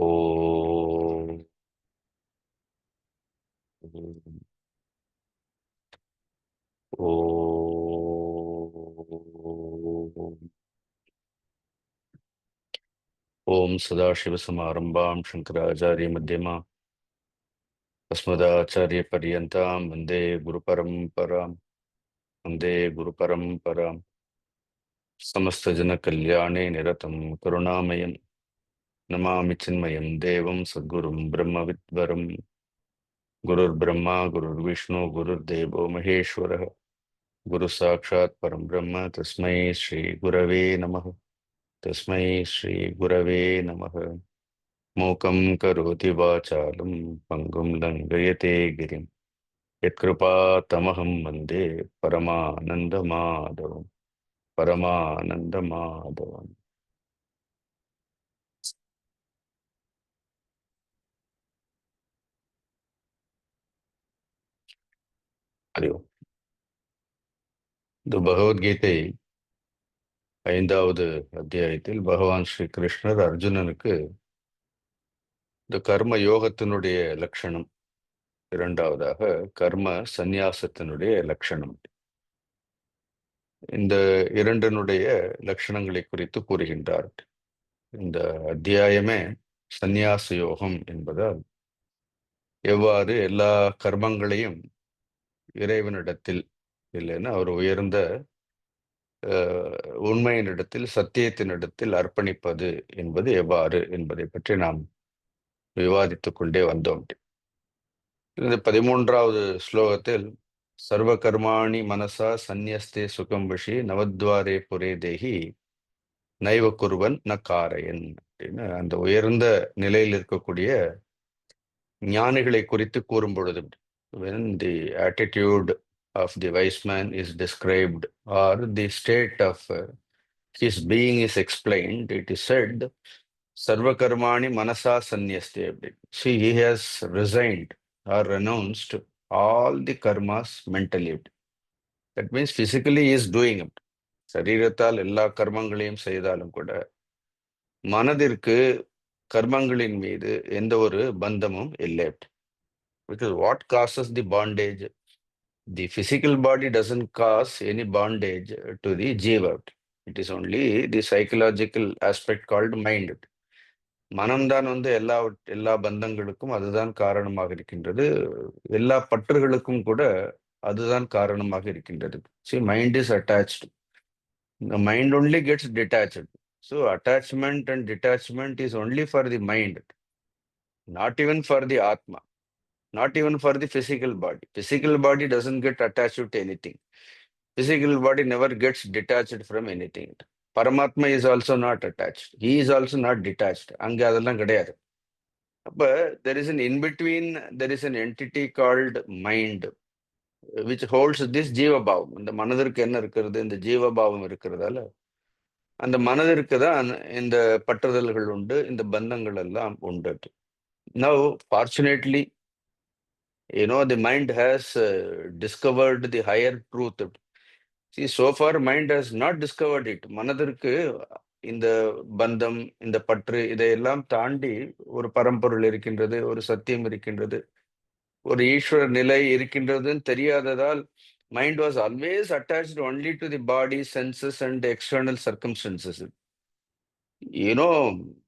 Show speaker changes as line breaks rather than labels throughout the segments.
ஓம் ஓம் ஓம் சதாசிவசமாரம்பாம் சங்கராச்சாரிய மத்தியமா அஸ்மதாச்சாரிய பரியந்தாம் வந்தே குரு பரம்பராம் வந்தே குரு பரம்பராம் சமஸ்த ஜன கல்யாணே நிரதம் கருணாமயம் நமாமி சின்மயம் தேவம் சத்குரும் பிரம்ம வித்வரம் குருர் பிரம்மா குருர் விஷ்ணு குருர் தேவோ மகேஸ்வரः குரு சாட்சாத் பரம் பிரம்ம தஸ்மை ஸ்ரீ குரவே நமः தஸ்மை ஸ்ரீ குரவே நமः மூகம் கரோதி வாசாலம் பங்கும் லங்கயதே கிரிம் யத்கிருபா தமஹம் வந்தே பரமானந்தமாதவம் பரமானந்தமாதவம். ஹரி ஓம். இந்த பகவத்கீதை 5வது அத்தியாயத்தில் பகவான் ஸ்ரீ கிருஷ்ணர் அர்ஜுனனுக்கு இந்த கர்ம யோகத்தினுடைய லட்சணம், இரண்டாவதாக கர்ம சந்நியாசத்தினுடைய லட்சணம், இந்த இரண்டினுடைய லட்சணங்களை குறித்து கூறுகின்றார். இந்த அத்தியாயமே சந்நியாச யோகம் என்பதால் எவ்வாறு எல்லா கர்மங்களையும் இறைவனிடத்தில், இல்லைன்னா அவர் உயர்ந்த உண்மையினிடத்தில், சத்தியத்தினிடத்தில் அர்ப்பணிப்பது என்பது எவ்வாறு என்பதை பற்றி நாம் விவாதித்துக் கொண்டே வந்தோம். இந்த 13வது ஸ்லோகத்தில் சர்வ கர்மாணி மனசா சந்நியஸ்தே சுகம் விஷி நவத்வாரே புரே தேகி நைவ குருவன் ந காரையன் அப்படின்னு அந்த உயர்ந்த நிலையில் இருக்கக்கூடிய ஞானிகளை குறித்து கூறும் பொழுது, when the attitude of the wise man is described or the state of his being is explained, it is said sarva karmani manasa sannyasti. See, he has resigned or renounced all the karmas mentally. That means physically he is doing it. சரீரத்தால் எல்லா கர்மங்களையும் செய்தாலும் கூட மனதிற்கு கர்மங்களின் மீது எந்த ஒரு பந்தமும் இல்லை. Because what causes the bondage? The physical body doesn't cause any bondage to the jiva. It is only the psychological aspect called mind. மனம்தான் எல்லா பந்தங்களுக்கும் அதுதான் காரணமாக இருக்கின்றது. எல்லா பற்றுகளுக்கும் கூட அதுதான் காரணமாக இருக்கின்றது. See, mind is attached. The mind only gets detached. So attachment and detachment is only for the mind, not even for the Atma, not even for the physical body. Physical body doesn't get attached to anything. Physical body never gets detached from anything. Paramatma is also not attached. He is also not detached. அங்க அதெல்லாம் கிடையாது. அப்ப there is an in-between, there is an entity called mind, which holds this ஜீவ பாவம். இந்த மனதிற்கு என்ன இருக்கிறது? இந்த ஜீவ பாவம் இருக்கிறதால அந்த மனதிற்கு தான் இந்த பற்றுதல்கள் உண்டு, இந்த பந்தங்கள் எல்லாம் உண்டு. Now, fortunately, the mind has discovered the higher truth. See, so far mind has not discovered it. மனதிற்கு இந்த பந்தம், இந்த பற்று, இதையெல்லாம் தாண்டி ஒரு பரம்பொருள் இருக்கின்றது, ஒரு சத்தியம் இருக்கின்றது, ஒரு ஈஸ்வர நிலை இருக்கின்றதுன்னு தெரியாததால் mind was always attached only to the body, senses and external circumstances.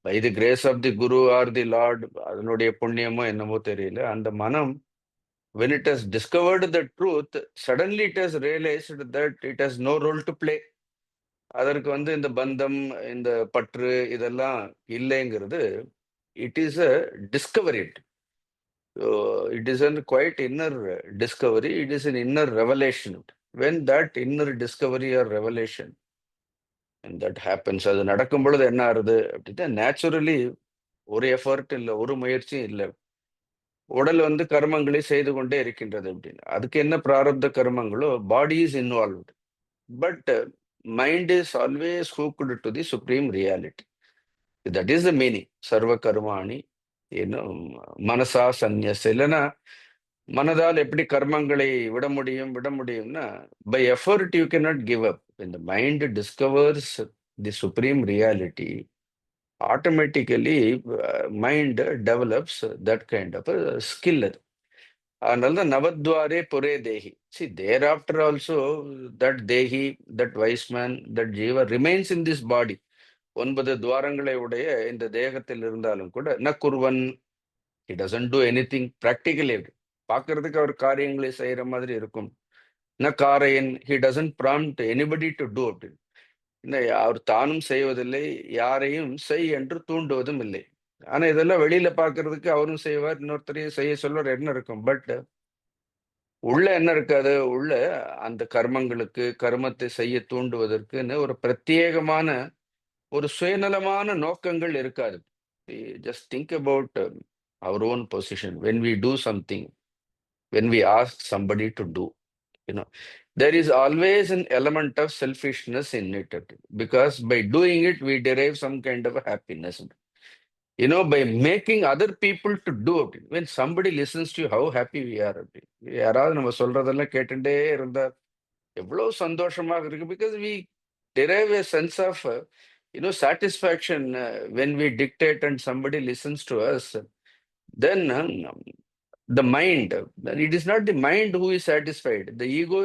By the grace of the Guru or the Lord, அதனுடைய புண்ணியமோ என்னமோ தெரியல, அந்த மனம், when it has discovered the truth, suddenly it has realized that it has no role to play. அதற்கு இந்த பந்தம், இந்த பற்று இதெல்லாம் இல்லைங்கிறது, it is a Discovery. It is a quite inner discovery. It is an inner revelation. When that inner discovery or revelation and that happens, அது நடக்கும் பொழுது என்ன ஆறுது அப்படின்னா, நேச்சுரலி ஒரு எஃபர்ட் இல்லை, ஒரு முயற்சியும் இல்லை, உடல் கர்மங்களை செய்து கொண்டே இருக்கின்றது. அப்படின்னு அதுக்கு என்ன பிராரப்த கர்மங்களோ, body is involved, but mind is always hooked to the supreme reality. That is the meaning சர்வ கர்மாணி மனசா சந்நியஸ். இல்லைன்னா மனதால் எப்படி கர்மங்களை விட முடியும்னா, by effort you cannot give up. இந்த mind discovers the supreme reality, automatically mind develops that kind of skill அது. அதனால தான் நவத்வாரே புரே தேஹி. See thereafter also that தேஹி, தட் வைஸ் மேன், தட் ஜீவ ரிமைன்ஸ் இன் திஸ் பாடி. 9 துவாரங்களை உடைய இந்த தேகத்தில் இருந்தாலும் கூட ந குர்வன், he doesn't do anything practically. பார்க்கறதுக்கு அவர் காரியங்களை செய்யற மாதிரி இருக்கும். ந காரையன், he doesn't prompt anybody to do அப்படின்னு. இந்த அவர் தானும் செய்வதில்லை, யாரையும் செய் என்று தூண்டுவதும் இல்லை. ஆனா இதெல்லாம் வெளியில பார்க்கறதுக்கு அவரும் செய்வார், இன்னொருத்தரையும் செய்ய சொல்வார், என்ன இருக்கும். பட் உள்ள என்ன இருக்காது, உள்ள அந்த கர்மங்களுக்கு, கர்மத்தை செய்ய தூண்டுவதற்குன்னு ஒரு பிரத்யேகமான ஒரு சுயநலமான நோக்கங்கள் இருக்காது. Just think about our own position. When we do something, when we ask somebody to do, there is always an element of selfishness in it, because by doing it we derive some kind of a happiness, by making other people to do it. When somebody listens to you, how happy we are. யாராவது நம்ம சொல்றதெல்லாம் கேட்டுட்டே இருந்தா எவ்வளவு சந்தோஷமாக இருக்கு. Because we derive a sense of satisfaction when we dictate and somebody listens to us. Then the mind, it is not the mind who is satisfied. The ego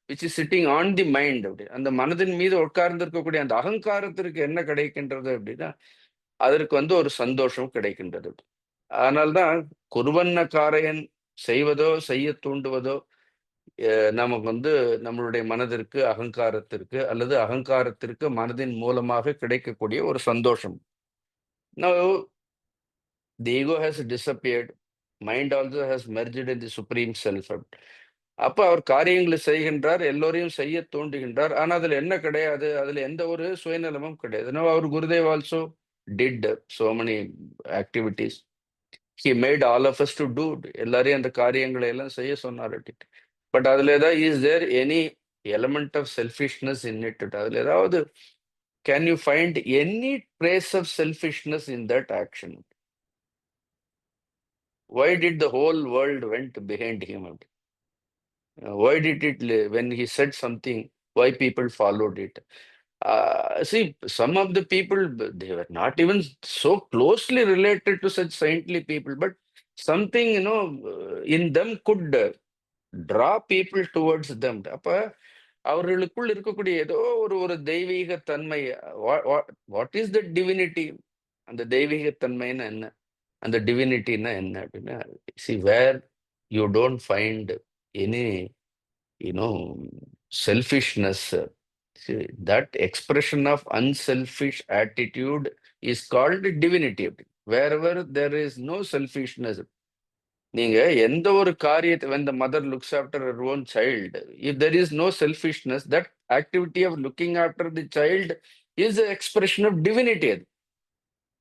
which is sitting on the mind. அந்த மனதின் மீது உட்கார்ந்து இருக்கக்கூடிய அந்த அகங்காரத்திற்கு என்ன கிடைக்கின்றது அப்படின்னா, அதற்கு ஒரு சந்தோஷம் கிடைக்கின்றது. அதனால்தான் குருவன்ன காரையன் செய்வதோ செய்ய தூண்டுவதோ நமக்கு நம்மளுடைய மனதிற்கு, அகங்காரத்திற்கு, அல்லது அகங்காரத்திற்கு மனதின் மூலமாக கிடைக்கக்கூடிய ஒரு சந்தோஷம். Now the ego has disappeared, mind also has merged in the supreme self. அப்ப அவர் காரியங்களை செய்கின்றார், எல்லோரையும் செய்ய தூண்டுகின்றார். ஆனா அதுல என்ன கிடையாது, அதுல எந்த ஒரு சுயநலமும் கிடையாது. அவர் Gurudev also did so many activities. He made all of us to do. எல்லாரையும் அந்த காரியங்களை எல்லாம் செய்ய சொன்னார். பட் அதுல ஏதாவது is there any element of selfishness in it? அதுல ஏதாவது can you find any trace of selfishness in that action? Why did the whole world went behind him? Why did it, when he said something, why people followed it? See, some of the people, they were not even so closely related to such saintly people, but something, in them could draw people towards them. அப்ப அவர்களுக்குள் இருக்கக்கூடிய ஏதோ ஒரு தெய்வீக தன்மை. What is the divinity? அந்த தெய்வீக தன்மைன்னா என்ன, அந்த டிவினிட்டின்னா என்ன அப்படின்னா, see where you don't find any selfishness. See, that expression of unselfish attitude is called divinity. Wherever there is no selfishness, நீங்க எந்த ஒரு காரியத்தை, when the mother looks after her own child, if there is no selfishness, that activity of looking after the child is an expression of divinity.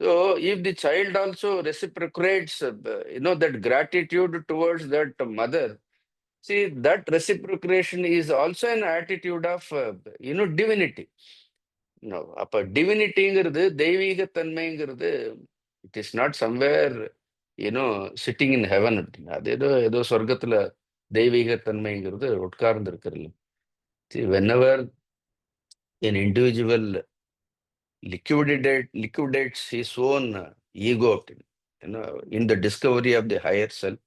So if the child also reciprocates that gratitude towards that mother, see, that reciprocation is also an attitude of divinity. அப்ப டிவினிட்டிங்கிறது, தெய்வீக தன்மைங்கிறது, it is not somewhere sitting in heaven. அது ஏதோ சொர்க்கத்துல தெய்வீக தன்மைங்கிறது உட்கார்ந்து இருக்கிறது. whenever an individual liquidates his own ego in the discovery of the higher self,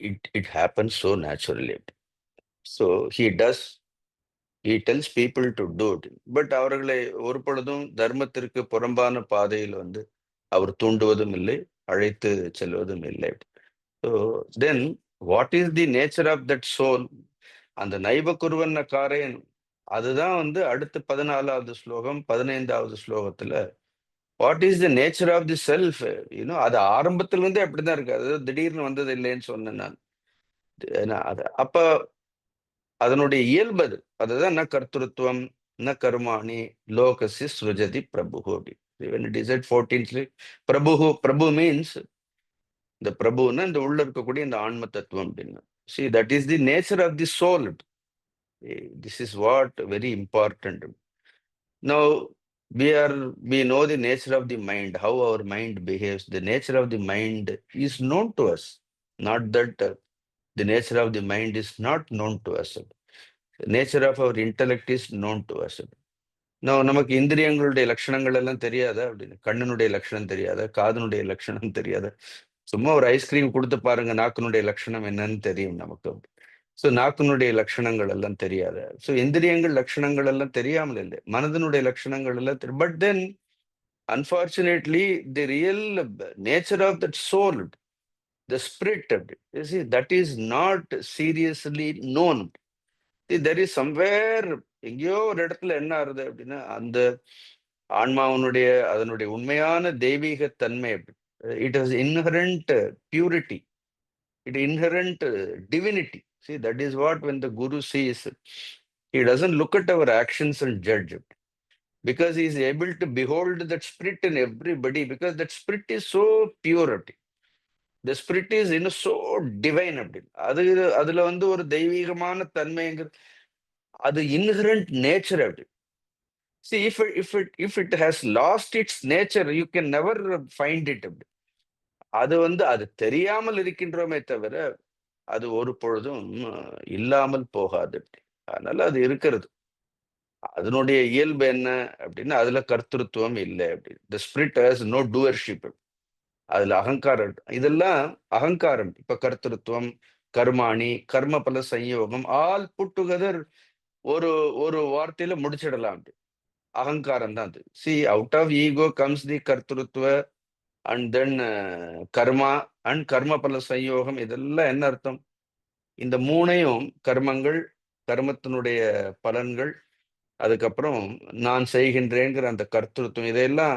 it happens so naturally. So he tells people to do it. But அவர்களை ஒரு பொழுதும் தர்மத்திற்கு புறம்பான பாதையில் அவர் தூண்டுவதும் இல்லை, அழைத்து செல்வதும் இல்லை. So then what is the nature of that soul? அந்த நைவ குருவன்ன காரையன், அதுதான் அடுத்த 14வது ஸ்லோகம் 15வது ஸ்லோகத்துல what is the nature of the self. அது ஆரம்பத்துல இருந்தே அப்படிதான் இருக்கு. அது திடீர்னு வந்தது இல்லைன்னு சொன்னேன் நான். அப்ப அதனுடைய இயல்பு அதுதான் ந கர்த்திருவம் ந கர்மாணி லோகசி ஸ்ருஜதி பிரபு. அப்படி when it is at 14th, Prabhu means இந்த பிரபுன்னா இந்த உள்ள இருக்கக்கூடிய இந்த ஆன்ம தத்துவம் அப்படின்னு. See, that is the nature of the soul. This is what very important. Now we know the nature of the mind, how our mind behaves. The nature of the mind is known to us, not that the nature of the mind is not known to us. The nature of our intellect is known to us. நமக்கு இந்திரியங்களுடைய லட்சணங்கள் எல்லாம் தெரியாதா அப்படின்னு? கண்ணினுடைய லட்சணம் தெரியாதா? காதனுடைய லட்சணம் தெரியாதா? சும்மா ஒரு ஐஸ்கிரீம் கொடுத்து பாருங்க, நாக்கினுடைய லட்சணம் என்னன்னு தெரியும் நமக்கு. ஸோ நாக்கினுடைய லட்சணங்கள் எல்லாம் தெரியாத, ஸோ இந்திரியங்கள் லட்சணங்கள் எல்லாம் தெரியாமல் இல்லை, மனதினுடைய லட்சணங்கள் எல்லாம் தெரியும். But then unfortunately the real nature of that soul, the spirit, that is not seriously known. There is somewhere, எங்கேயோ ஒரு இடத்துல என்ன ஆறுது அப்படின்னா, அந்த ஆன்மாவனுடைய அதனுடைய உண்மையான தெய்வீக தன்மை, it has inherent purity, it inherent divinity. See, that is what when the guru sees, he doesn't look at our actions and judge it, because he is able to behold that spirit in everybody, because that spirit is so purity, the spirit is so divine. அது அதுல வந்து ஒரு தெய்வீகமான தன்மைங்கிறது, அது inherent nature அப்படி. See, if it has lost its nature, you can never find it அப்படி. அது வந்து அது தெரியாமல் இருக்கின்றோமே தவிர அது ஒரு பொழுதும் இல்லாமல் போகாது. அதனால அது இருக்கிறது. அதனுடைய இயல்பு என்ன அப்படின்னா, அதுல கர்த்தൃத்துவம் இல்லை அப்படி. The spirit has no டூவர்ஷிப். அதுல அகங்காரம், இதெல்லாம் அகங்காரம். இப்ப கர்த்தൃத்துவம், கர்மாணி, கர்ம பல சம்யோகம், ஆல் புட் டுகெதர் ஒரு ஒரு வார்த்தையில முடிச்சிடலாம் அப்படி. அகங்காரம் தான் அது. See, out of ego comes the கர்த்தൃத்துவ அண்ட் தென் கர்மா அண்ட் கர்ம பல சம்யோகம். இதெல்லாம் என்ன அர்த்தம்? இந்த மூணையும், கர்மங்கள், கர்மத்தினுடைய பலன்கள், அதுக்கப்புறம் நான் செய்கின்றேங்கிற அந்த கர்த்தൃத்துவம், இதையெல்லாம்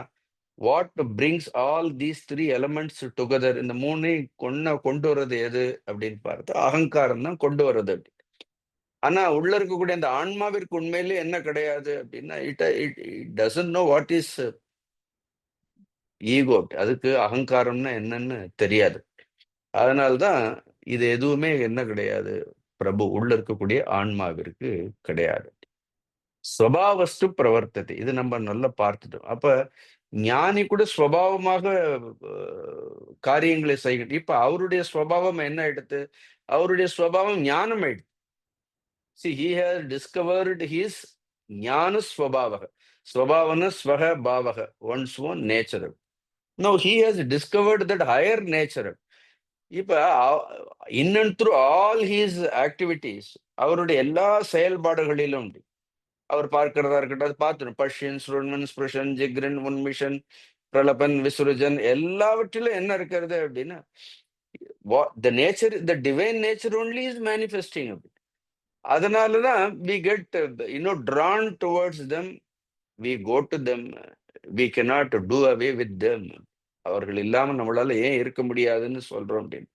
what brings all these three elements together, இந்த மூணையும் கொண்டு வர்றது எது அப்படின்னு பார்த்தா அகங்காரம் தான் கொண்டு வர்றது அப்படி. ஆனா உள்ள இருக்கக்கூடிய அந்த ஆன்மாவிற்கு உண்மையிலே என்ன கிடையாது அப்படின்னா, it it doesn't know what is ego. அதுக்கு அகங்காரம்னா என்னன்னு தெரியாது. அதனால்தான் இது எதுவுமே என்ன கிடையாது, பிரபு உள்ள இருக்கக்கூடிய ஆன்மாவிற்கு கிடையாது. ஸ்வபாவஸ்து பிரவர்த்தத்தை, இது நம்ம நல்லா பார்த்துட்டோம். அப்ப ஞானி கூட ஸ்வபாவமாக காரியங்களை செய்கிட்டு, இப்ப அவருடைய ஸ்வபாவம் என்ன ஆயிடுத்து? அவருடைய ஸ்வபாவம் ஞானம் ஆயிடுச்சு. See, he has discovered his ஞான ஸ்வபாவக. ஸ்வபாவன ஸ்வக பாவக, one's own nature. No, he has discovered that higher nature. இப்ப in and through all his activities, அவருடைய எல்லா செயல்பாடுகளிலும் அவர் பார்க்கிறதா இருக்கட்டும், அது பார்த்துடும். பஷ்யன், ஸ்ருண்மன், ஸ்பிருஷன், ஜிக்ரன், உன்மிஷன், பிரலபன், விசுருஜன், எல்லாவற்றிலும் என்ன இருக்கிறது அப்படின்னா, the nature, the divine nature only is manifesting. அதனாலதான் we get drawn towards them, we go to them, we cannot do away with them. அவர்கள் இல்லாம நம்மளால ஏன் இருக்க முடியாதுன்னு சொல்றோம் அப்படின்னு.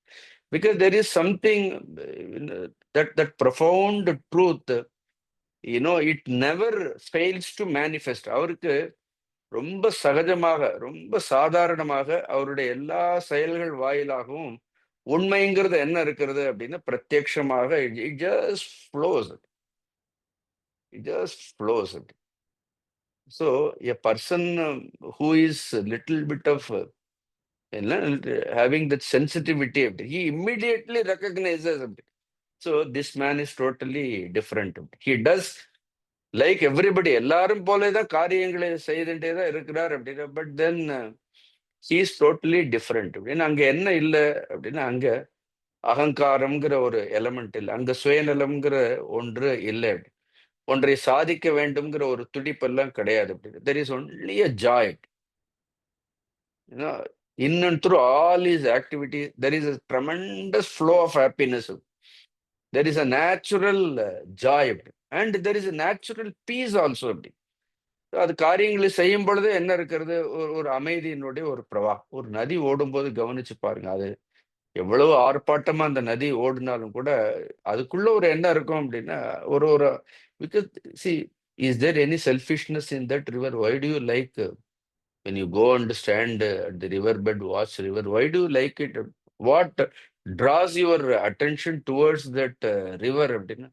Because there is something, that profound truth, it never fails to manifest. அவருக்கு ரொம்ப சகஜமாக, ரொம்ப சாதாரணமாக அவருடைய எல்லா செயல்கள் வாயிலாகவும் உண்மைங்கிறது என்ன இருக்கிறது அப்படின்னா, பிரத்யட்சமாக it just flows. It just flows. So a person who is a little bit of having that sensitivity, he immediately recognizes. So this man is totally different. He does like everybody, எல்லாரும் போலதான் காரியங்களை செய்துட்டே தான் இருக்கிறார் அப்படின்னா. But then he is totally different. அப்படின்னு அங்க என்ன இல்லை அப்படின்னா, அங்க அகங்காரம்ங்கிற ஒரு எலமெண்ட் இல்லை, அங்க சுயநலம்ங்கிற ஒன்று இல்லை, ஒன்றை சாதிக்க வேண்டும்ங்கிற ஒரு துடிப்பெல்லாம் கிடையாது. அப்படி there is only a joy. In and through all his activities, there is a tremendous flow of happiness. There is a natural joy, and there is a natural peace also. அது காரியங்களை செய்யும் பொழுது என்ன இருக்கிறது, ஒரு அமைதியினுடைய ஒரு பிரவாகம். ஒரு நதி ஓடும்போது கவனிச்சு பாருங்க, அது எவ்வளவு ஆர்ப்பாட்டமா அந்த நதி ஓடினாலும் கூட அதுக்குள்ள ஒரு என்ன இருக்கும் அப்படின்னா, ஒரு ஒரு because see, is there any selfishness in that river? Why do you like when you go and stand at the river bed, watch river, why do you like it? What draws your attention towards that river அப்படின்னா,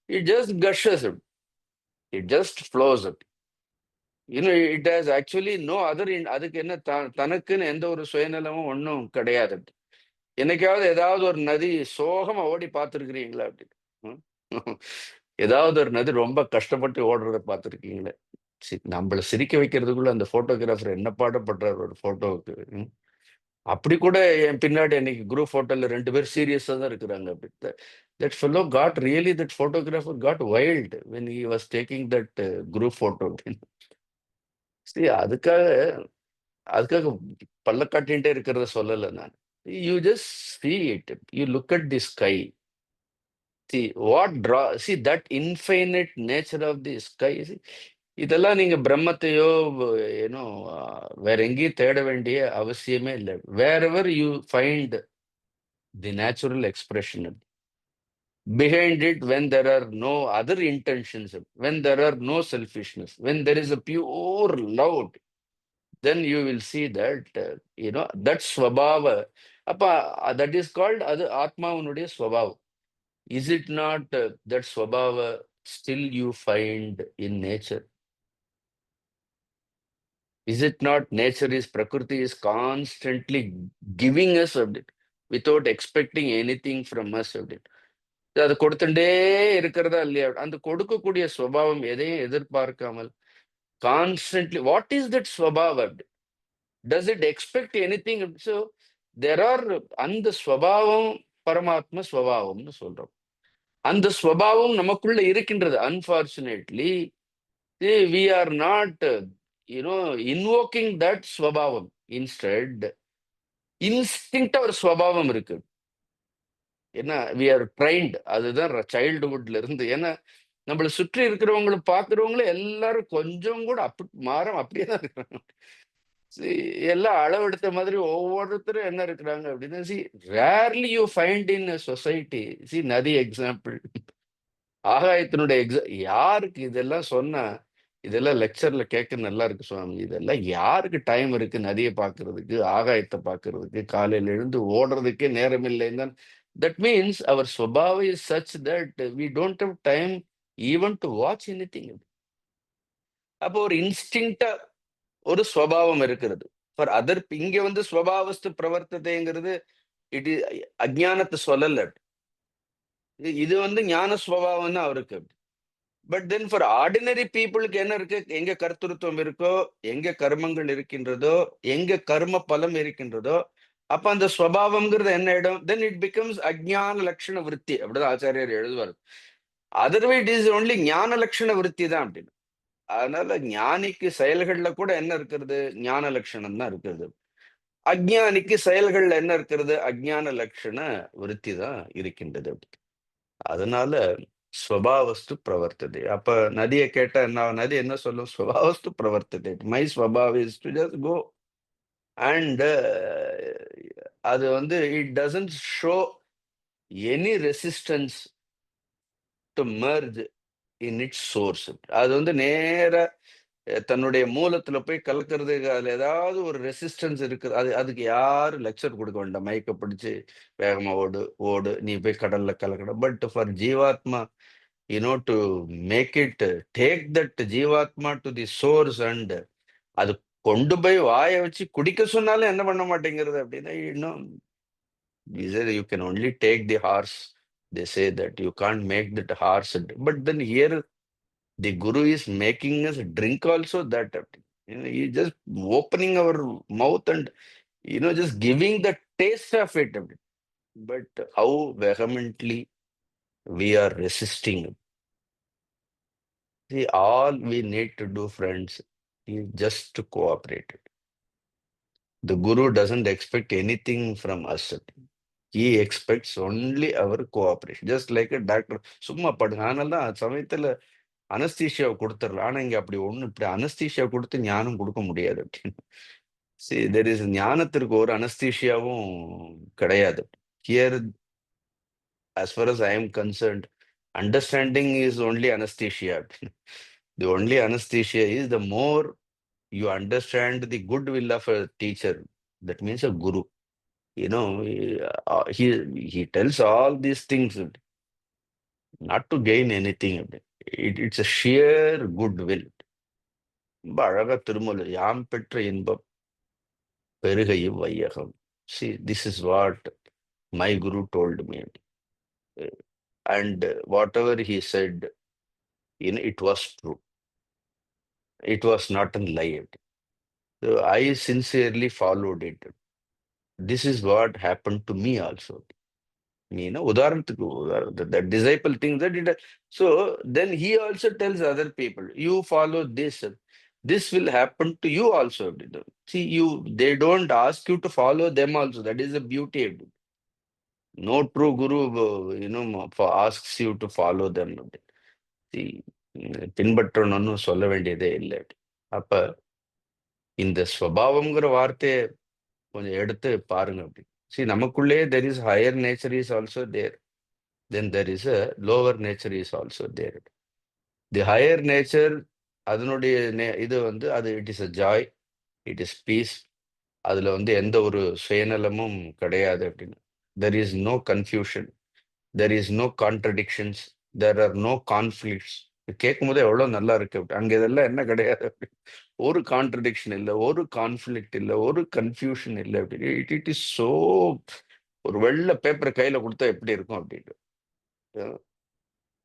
it just gushes, it just flows. it has actually no other அதுக்கு என்ன தனக்குன்னு எந்த ஒரு சுயநலமும் ஒன்றும் கிடையாது. என்னைக்காவது ஏதாவது ஒரு நதி சோகமா ஓடி பார்த்துருக்கிறீங்களா அப்படி? ஏதாவது ஒரு நதி ரொம்ப கஷ்டப்பட்டு ஓடுறத பார்த்துருக்கீங்களே? நம்மள சிரிக்க வைக்கிறதுக்குள்ள அந்த போட்டோகிராஃபர் என்ன பாடப்படுறார் ஒரு போட்டோவுக்கு. அப்படி கூட என் பின்னாடி அன்னைக்கு குரூப் போட்டோல 2 பேர் சீரியஸா தான் இருக்கிறாங்க. அப்படி that fellow got really that photographer got wild when he was taking that group photo அப்படின்னு. அதுக்காக அதுக்காக பல்ல காட்டின்ட்டே இருக்கிறத சொல்லல நான். You just see it. You look at the sky. See that infinite nature of the sky. இதெல்லாம் நீங்க பிரம்மத்தையோ ஏனோ வேற எங்கேயும் தேட வேண்டிய அவசியமே இல்லை. Wherever you find the natural expression behind it, when there are no other intentions, when there are no selfishness, when there is a pure love, then you will see that that swabhava. அப்ப that is called அது ஆத்மாவினுடைய ஸ்வபாவம். Is it not that swabhava still you find in nature? Is it not nature is Prakriti is constantly giving us update without expecting anything from us update? அது கொடுத்துட்டே இருக்கிறதா இல்லையா? அந்த கொடுக்கக்கூடிய சுபாவம் எதையும் எதிர்பார்க்காமல் கான்ஸ்டன்ட்லி வாட் இஸ் தட் ஸ்வபாவம்? Does it expect anything? So there are அந்த ஸ்வபாவம் பரமாத்ம ஸ்வபாவம்னு சொல்றோம். அந்த ஸ்வபாவம் நமக்குள்ள இருக்கின்றது. Unfortunately we are not invoking that ஸ்வபாவம். இன்ஸ்டெட் இன்ஸ்டிங்க்ட் ஒரு ஸ்வபாவம் இருக்கு. ஏன்னா வி ஆர் ட்ரைன்ட். அதுதான் சைல்டுஹுட்ல இருந்து. ஏன்னா நம்மளை சுற்றி இருக்கிறவங்களும் பார்க்கிறவங்களும் எல்லாரும் கொஞ்சம் கூட மாறம் அப்படியே தான் இருக்கிறாங்க. எல்லாம் அளவெடுத்த மாதிரி ஒவ்வொருத்தரும் என்ன இருக்கிறாங்க அப்படின்னா, rarely you find in society. நதி எக்ஸாம்பிள். ஆகாயத்தினுடைய யாருக்கு இதெல்லாம் சொன்னா இதெல்லாம் லெக்சர்ல கேட்க நல்லா இருக்கு சுவாமி. இதெல்லாம் யாருக்கு டைம் இருக்கு நதியை பார்க்கறதுக்கு, ஆகாயத்தை பார்க்கறதுக்கு, காலையில எழுந்து ஓடுறதுக்கே நேரம் இல்லைன்னு. தட் மீன்ஸ் அவர் ஸ்வபாவ is such that we don't have time even to watch anything. அப்போ ஒரு இன்ஸ்டிங்க்டா ஒரு ஸ்வபாவம் இருக்கிறது. ஃபார் அதர் இங்க வந்து ஸ்வபாவஸ்து பிரவர்த்ததைங்கிறது இட் இஸ் அஜ்ஞானத்தை சொல்லல. இது வந்து ஞான ஸ்வபாவம் தான் அவருக்கு. பட் தென் ஃபார் ஆர்டினரி பீப்புளுக்கு என்ன இருக்கு? எங்க கர்த்தத்துவம் இருக்கோ, எங்க கர்மங்கள் இருக்கின்றதோ, எங்க கர்ம பலம் இருக்கின்றதோ, அப்ப அந்த ஸ்வபாவம்ங்கிறது என்ன ஆயிடும்? தென் இட் பிகம்ஸ் அஜ்ஞான லட்சண விருத்தி. அப்படிதான் ஆச்சாரியர் எழுதுவார். அதர்வைஸ் இட் இஸ் ஒன்லி ஞான லட்சண விருத்தி தான் அப்படின்னு. அதனால ஞானிக்கு செயல்கள்ல கூட என்ன இருக்கிறது? ஞான லட்சணம் தான் இருக்கிறது. அஜ்ஞானிக்கு செயல்கள்ல என்ன இருக்கிறது? அஜ்ஞான லட்சண விருத்தி தான் இருக்கின்றது. அதனால ஸ்வபாவஸ்து பிரவர்த்ததே. அப்ப நதியை கேட்டா என்ன? நதி என்ன சொல்லும்? ஸ்வபாவஸ்து பிரவர்த்ததே. மை ஸ்வபாவ் is to just go. And அது வந்து it doesn't show any resistance to merge in its source. அது வந்து நேர தன்னுடைய மூலத்துல போய் கலக்கிறதுக்கு அதுல ஏதாவது ஒரு ரெசிஸ்டன்ஸ் இருக்குது. அதுக்கு யாரும் லெக்சர் கொடுக்க வேண்டாம். மயக்க பிடிச்சு வேகமா ஓடு ஓடு நீ போய் கடல்ல கலக்கணும். But for jivatma to make it take that jivatma to the source and அது கொண்டு போய் வாய வச்சு குடிக்க சொன்னாலும் என்ன பண்ண மாட்டேங்கிறது அப்படின்னா, இன்னும் you can only take the horse. They say that you can't make that horse. But then here the guru is making us drink also that. He's just opening our mouth and just giving the taste of it. But how vehemently we are resisting. See, all we need to do, friends, is just to cooperate. The guru doesn't expect anything from us. He expects only our cooperation. Just like a doctor. சும்மா படுங்க. அதனால தான் சமயத்துல அனஸ்தீஷியாவை கொடுத்துடலாம். ஆனா இங்க அப்படி ஒண்ணு இப்படி அனஸ்தீஷியா கொடுத்து ஞானம் கொடுக்க முடியாது அப்படின்னு. தெர் இஸ் ஞானத்திற்கு ஒரு அனஸ்தீஷியாவும் கிடையாது. Here as far as I am concerned, understanding is only anesthesia. The only anesthesia is the more you understand the goodwill of a teacher, that means a guru. He tells all these things not to gain anything. It's a sheer goodwill. ரொம்ப அழகா திருமூலர் யாம் பெற்ற இன்பம் பெருகையும் வையகம். See, this is what my guru told me. And whatever he said, it was true. It was not a lie. So I sincerely followed it. This is what happened to me also. உதாரணத்துக்கு the disciple thinks that it, so then he also tells other people, you follow this, this will happen to you also. See, they don't ask you to follow them also. That is the beauty of it. No true guru, asks you to follow them. See, பின்பற்றணும்னு சொல்ல வேண்டியதே இல்லை. அப்ப இந்த ஸ்வபாவம்ங்கிற வார்த்தையை கொஞ்சம் எடுத்து பாருங்க அப்படி. See, நமக்குள்ளே there is higher nature is also there. Then there is a lower nature is also there. The higher nature, அதனுடைய இது அது it is a joy, it is peace. அதுல எந்த ஒரு சுயநலமும் கிடையாது அப்படின்னு. There is no confusion, there is no contradictions, there are no conflicts. கேட்கும் போது எவ்வளவு நல்லா இருக்கு அப்படி. அங்க இதெல்லாம் என்ன கிடையாது அப்படி. ஒரு கான்ட்ரடிக்ஷன் இல்லை, ஒரு கான்ஃபிளிக்ட் இல்லை, ஒரு கன்ஃபியூஷன் இல்லை அப்படி. இட் இஸ் சோ, ஒரு வெள்ளை பேப்பர் கையில கொடுத்தா எப்படி இருக்கும் அப்படின்னு.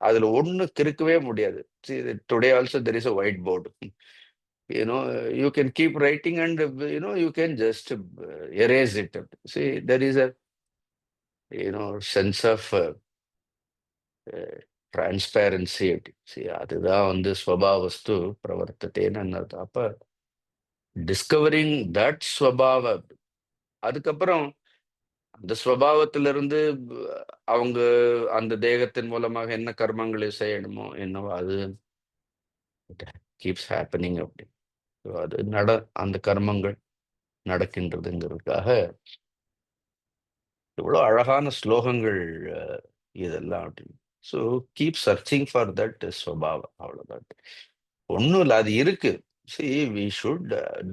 அதுல ஒண்ணு கிறுக்கவே முடியாது. See, today also there is a whiteboard. You can keep writing and you can just erase it. See, there is a sense of transparency. See, அதுதான் ஸ்வபாவஸ்து பிரவர்த்ததேன்னு. அப்ப டிஸ்கவரிங் தட் ஸ்வபாவ, அதுக்கப்புறம் அந்த ஸ்வபாவத்திலிருந்து அவங்க அந்த தேகத்தின் மூலமாக என்ன கர்மங்களை செய்யணுமோ என்னவோ அது கீப்ஸ் ஹேப்பனிங் அப்படி. அது அந்த கர்மங்கள் நடக்கின்றதுங்கிறதுக்காக இவ்வளவு அழகான ஸ்லோகங்கள் இதெல்லாம் அப்படின்னு. So keep searching for that ஸ்வபாவம், அவ்வளவுதான். ஒன்றும் இல்லை, அது இருக்கு. See, we should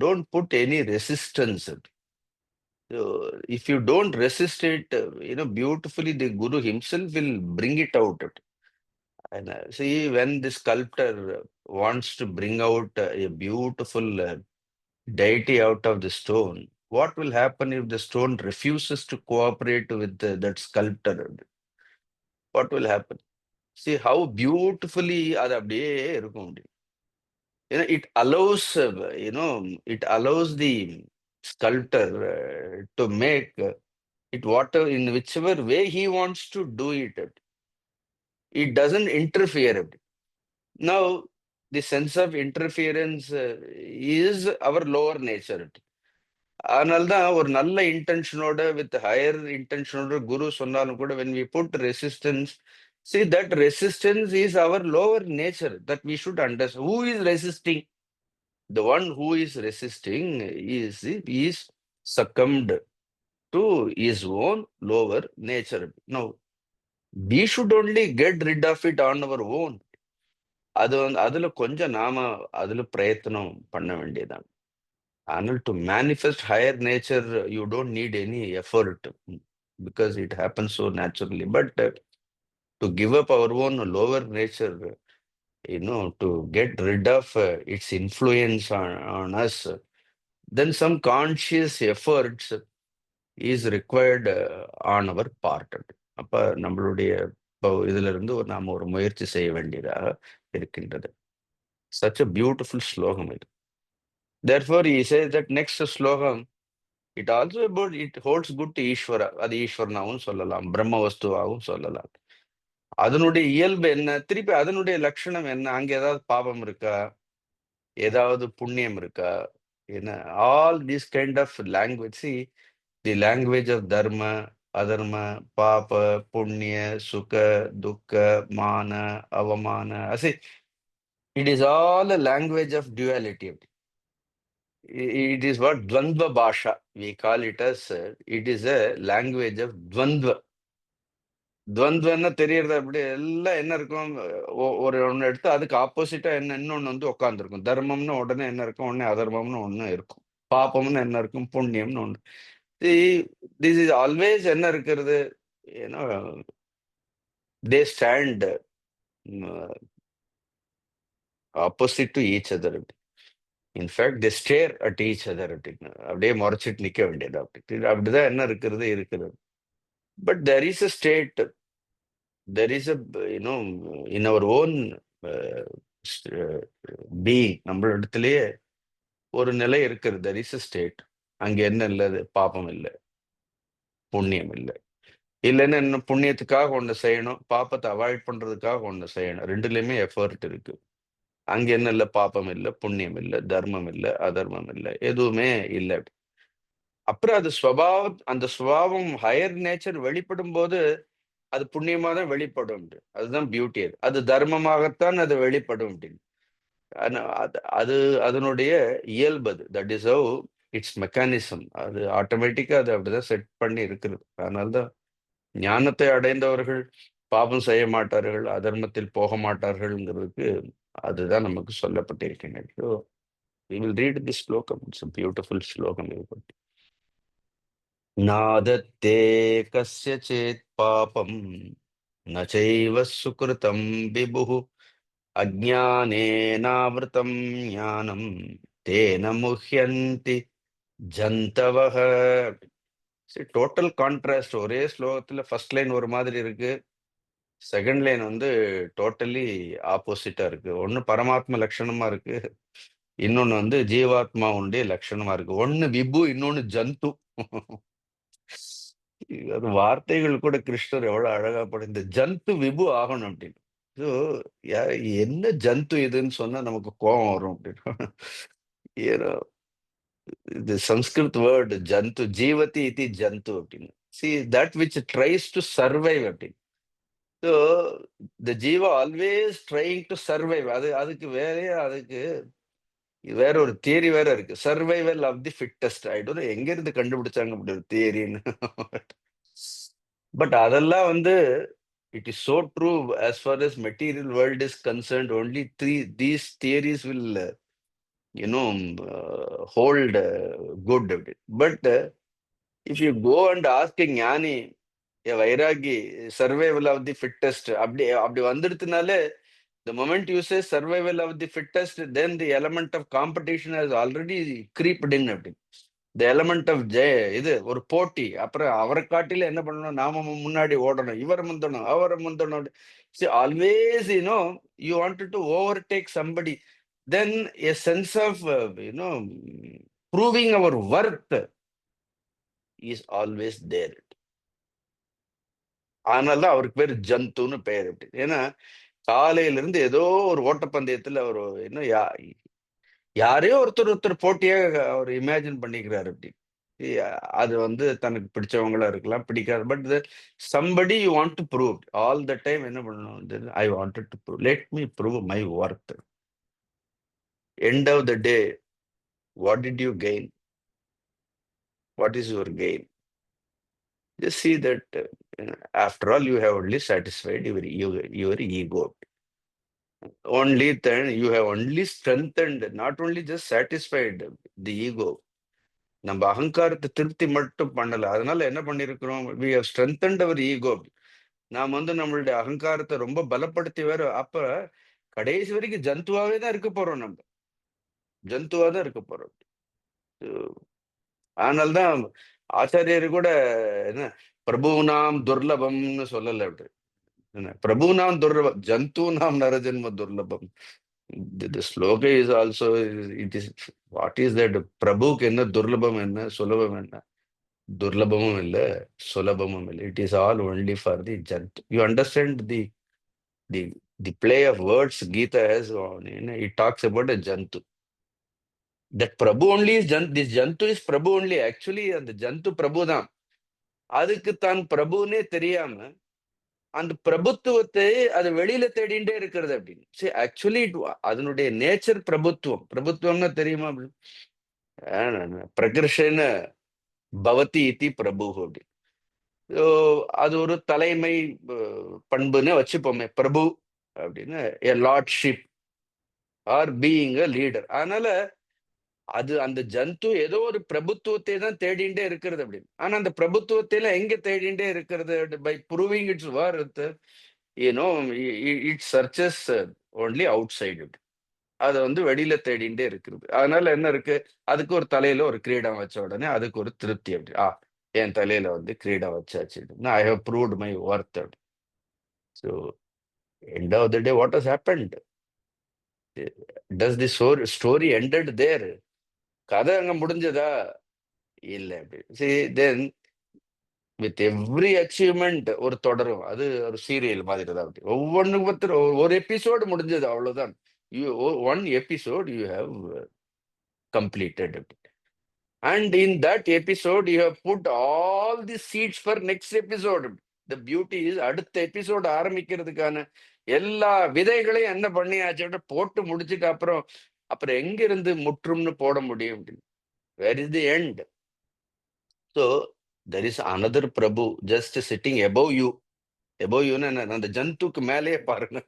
don't put any resistance. So if you don't resist it, beautifully the Guru himself will bring it out. And see, when the sculptor wants to bring out a beautiful deity out of the stone, what will happen if the stone refuses to cooperate with that sculptor? What will happen? See how beautifully அது அப்படியே இருக்கும். It allows, it allows the sculptor to make it whatever, in whichever way he wants to do it. It doesn't interfere. Now, the sense of interference is our lower nature. அதனால்தான் ஒரு நல்ல இன்டென்ஷனோட, with higher இன்டென்ஷனோட குரு சொன்னாலும் கூட, when we put resistance, see that resistance is our lower nature that we should understand. Who is resisting? The one who is resisting is succumbed to his own lower nature. Now, we should only get rid of it on our own. அதுல கொஞ்சம் நாம அதுல பிரயத்தனம் பண்ண வேண்டியதான். ஆனால் to manifest higher nature, you don't need any effort because it happens so naturally. But to give up our own lower nature, to get rid of its influence on us, then some conscious efforts is required on our part. அப்ப நம்மளுடைய இதுல இருந்து நாம ஒரு முயற்சி செய்ய வேண்டியதாக இருக்கின்றது. Such a beautiful ஸ்லோகம் இது. Therefore, he says that next ஸ்லோகம், it also about, it holds good to ஈஸ்வரா. அது ஈஸ்வரனாவும் சொல்லலாம், பிரம்ம வஸ்துவாகவும் சொல்லலாம். அதனுடைய இயல்பு என்ன, திருப்பி அதனுடைய லட்சணம் என்ன, அங்க ஏதாவது பாவம் இருக்கா, ஏதாவது புண்ணியம் இருக்கா, என்ன, all this kind of language. See, the language of dharma, adharma, papa, punya, sukha, dukkha, mana, avamana. See, it is all a language of duality. It is what Dvandva Bhasha. We call it as, it is a language of Dvandva. துவந்துவன்னா தெரியறது அப்படி எல்லாம் என்ன இருக்கும், ஒரு ஒண்ணு எடுத்து அதுக்கு ஆப்போசிட்டா இன்னொன்னு உட்காந்துருக்கும். தர்மம்னு உடனே என்ன இருக்கும், உடனே அதர்மம்னு ஒண்ணு இருக்கும். பாப்பம்னு என்ன இருக்கும், புண்ணியம்னு ஒண்ணு. திஸ் இஸ் ஆல்வேஸ் என்ன இருக்கிறது, they stand opposite to each other. In fact they stare at each other அப்படின்னு, அப்படியே முறைச்சிட்டு நிக்க வேண்டியது அப்படி. அப்படிதான் என்ன இருக்கிறது. But there is a state, there is a in our own being நம்மளிடத்திலேயே ஒரு நிலை இருக்கிறது. That is state. அங்க என்ன இல்லது? பாபம் இல்லை, புண்ணியம் இல்லை. இல்லைன்னா என்ன, புண்ணியத்துக்காக ஒண்ணு செய்யணும், பாப்பத்தை அவாய்ட் பண்றதுக்காக ஒண்ணு செய்யணும். ரெண்டுலயுமே எஃபர்ட் இருக்கு. அங்க என்ன இல்ல? பாப்பம் இல்ல, புண்ணியம் இல்ல, தர்மம் இல்ல, அதர்மம் இல்ல, எதுவுமே இல்லை. அப்புறம் அது ஸ்வபாவம், அந்த சுபாவம் ஹையர் நேச்சர் வெளிப்படும் போது அது புண்ணியமா தான் வெளிப்படும். அதுதான் பியூட்டி. அது அது தர்மமாகத்தான் அது வெளிப்படும் அப்படின்னு. அது அது அதனுடைய இயல்பு. அது that is how it's mechanism. அது ஆட்டோமேட்டிக்கா அது அப்படிதான் செட் பண்ணி இருக்கிறது. அதனால்தான் ஞானத்தை அடைந்தவர்கள் பாபம் செய்ய மாட்டார்கள், அதர்மத்தில் போக மாட்டார்கள்ங்கிறதுக்கு அதுதான் நமக்கு சொல்லப்பட்டிருக்கின்றது. So we will read this ஸ்லோகம். இட்ஸ் a beautiful ஸ்லோகம். नादत्ते कस्यचित् पापं न चैव सुकृतं विभुः अज्ञानेनावृतं ज्ञानं तेन मुह्यन्ति ஜந்தவஹ. Total contrast. ஒரே ஸ்லோகத்துல ஃபர்ஸ்ட் லைன் ஒரு மாதிரி இருக்கு, செகண்ட் லைன் வந்து டோட்டலி ஆப்போசிட்டா இருக்கு. ஒன்னு பரமாத்ம லட்சணமா இருக்கு, இன்னொன்னு வந்து ஜீவாத்மாவுடைய லட்சணமா இருக்கு. ஒன்னு விபு, இன்னொன்னு ஜந்து. அது வார்த்தைகள் கூட கிருஷ்ணர் எவ்வளவு அழகா படும். இந்த ஜந்து விபு ஆகணும் அப்படின்னு. So, என்ன ஜந்து இதுன்னு சொன்னா நமக்கு கோபம் வரும் அப்படின்னு. ஏன்னா இது சம்ஸ்கிருத் வேர்டு ஜந்து, ஜீவதி இது ஜந்து அப்படின்னு. See that which tries to survive அப்படின்னு. So the jiva always trying to survive. அதுக்கு அதுக்கு வேற ஒரு தியரி வேற இருக்கு, survival of the fittest. I don't know எங்க இருந்து கண்டுபிடிச்சாங்க அப்படி ஒரு தியரின்னு. பட் அதெல்லாம் வந்து it is so true as far as material world is concerned. Only these theories will hold good. But if you go and ask a ஞானி, a vairagi, survival of the fittest அப்படி அப்படி வந்துடுதுனாலே, the moment you say survival of the fittest, then the element of competition has already creeped in. அப்படி the element of இது ஒரு போட்டி. அப்புறம் அவரை காட்டில என்ன பண்ணணும், நாம முன்னாடி ஓடணும், இவரை முந்தணும், அவரை முந்தணும். See, always you wanted to overtake somebody. Then a sense of proving our worth is always there. அதனால அவருக்கு பேர் ஜந்துன்னு பெயர். அப்படி ஏன்னா காலையில இருந்து ஏதோ ஒரு ஓட்டப்பந்தயத்துல அவர் இன்னும் யாரையோ ஒருத்தர் போட்டியாக அவர் இமேஜின் பண்ணிக்கிறாரு. அப்படி அது வந்து தனக்கு பிடிச்சவங்களா இருக்கலாம், பிடிக்காது. But somebody you want to prove all the time. என்ன பண்ணணும்? I wanted to prove, let me prove my worth. End of the day, what did you gain? What is your gain? Just see that after all, you have only satisfied your ego. Only then you have only strengthened, not only just satisfied the ego. நம்ம அகங்காரத்தை திருப்தி மட்டும் பண்ணல. அதனால என்ன பண்ணிருக்கிறோம்? we have strengthened our ego. நாம் வந்து நம்மளுடைய அகங்காரத்தை ரொம்ப பலப்படுத்தி வேற, அப்ப கடைசி வரைக்கும் ஜந்துவாவே தான் இருக்க போறோம். நம்ம ஜந்துவா தான் இருக்க போறோம். அதனால்தான் ஆச்சாரியர் கூட என்ன பிரபுனாம் துர்லபம்னு சொல்லல. அப்படி என்ன, பிரபுனாம் துர்லபம், ஜந்தூனாம் நரஜன்ம துர்லபம். The sloka is also, it is, what is that? பிரபுக்கு என்ன துர்லபம், என்ன சுலபம்? என்ன துர்லபமும் இல்ல, சுலபமும் இல்லை. It is all only for the ஜந்து. You understand the the play of words Gita has on, it talks about a jantu. That Prabhu only is this jantu is Prabhu only. Actually அந்த ஜந்து பிரபு தான். அதுக்கு தான் பிரபுனே தெரியாம அந்த பிரபுத்துவத்தை அது வெளியில தேடிண்டே இருக்கிறது அப்படின்னு. சரி, ஆக்சுவலி அதனுடைய நேச்சர் பிரபுத்துவம். பிரபுத்துவம்னா தெரியுமா? பிரகிருஷன பவதி இதி பிரபு அப்படி. அது ஒரு தலைமை பண்புன்னு வச்சுப்போமே, பிரபு அப்படின்னு, a lordship or being a leader. அதனால அது அந்த ஜந்து ஏதோ ஒரு பிரபுத்துவத்தை தான் தேடிண்டே இருக்கிறது அப்படின்னு. ஆனா அந்த பிரபுத்துவத்தை எல்லாம் எங்க தேடிண்டே இருக்கிறது? By proving its worth, it searches only outside. அதை வந்து வெளியில தேடிண்டே இருக்கிறது. அதனால என்ன இருக்கு? அதுக்கு ஒரு தலையில ஒரு கிரீடம் வச்ச உடனே அதுக்கு ஒரு திருப்தி. அப்படி என் தலையில வந்து கிரீடம் வச்சாச்சு, I have proved my worth. So end of the day what has happened? Does the story ended there? கதை அங்க முடிஞ்சதா? இல்ல. அப்படி தென் வித் எவ்ரி அச்சீவ்மெண்ட் ஒரு தொடரும். அது ஒரு சீரியல் மாதிரி தான். அப்படி ஒவ்வொன்றும் பத்தி ஒரு எபிசோடு முடிஞ்சது, அவ்வளவுதான். You one episode you have completed. And in that episode, you have put all the seeds for next episode. The beauty is, அடுத்த எபிசோட் ஆரம்பிக்கிறதுக்கான எல்லா விதைகளையும் என்ன பண்ணியாச்சு, போட்டு முடிச்சுட்டு அப்புறம் அப்புறம் எங்க இருந்து முற்றும்னு போட முடியும் அப்படின்னு. Where is the end? So there is another Prabhu just sitting above you. Above you ன்னா அந்த ஜந்துக்கு மேலேயே பாருங்க.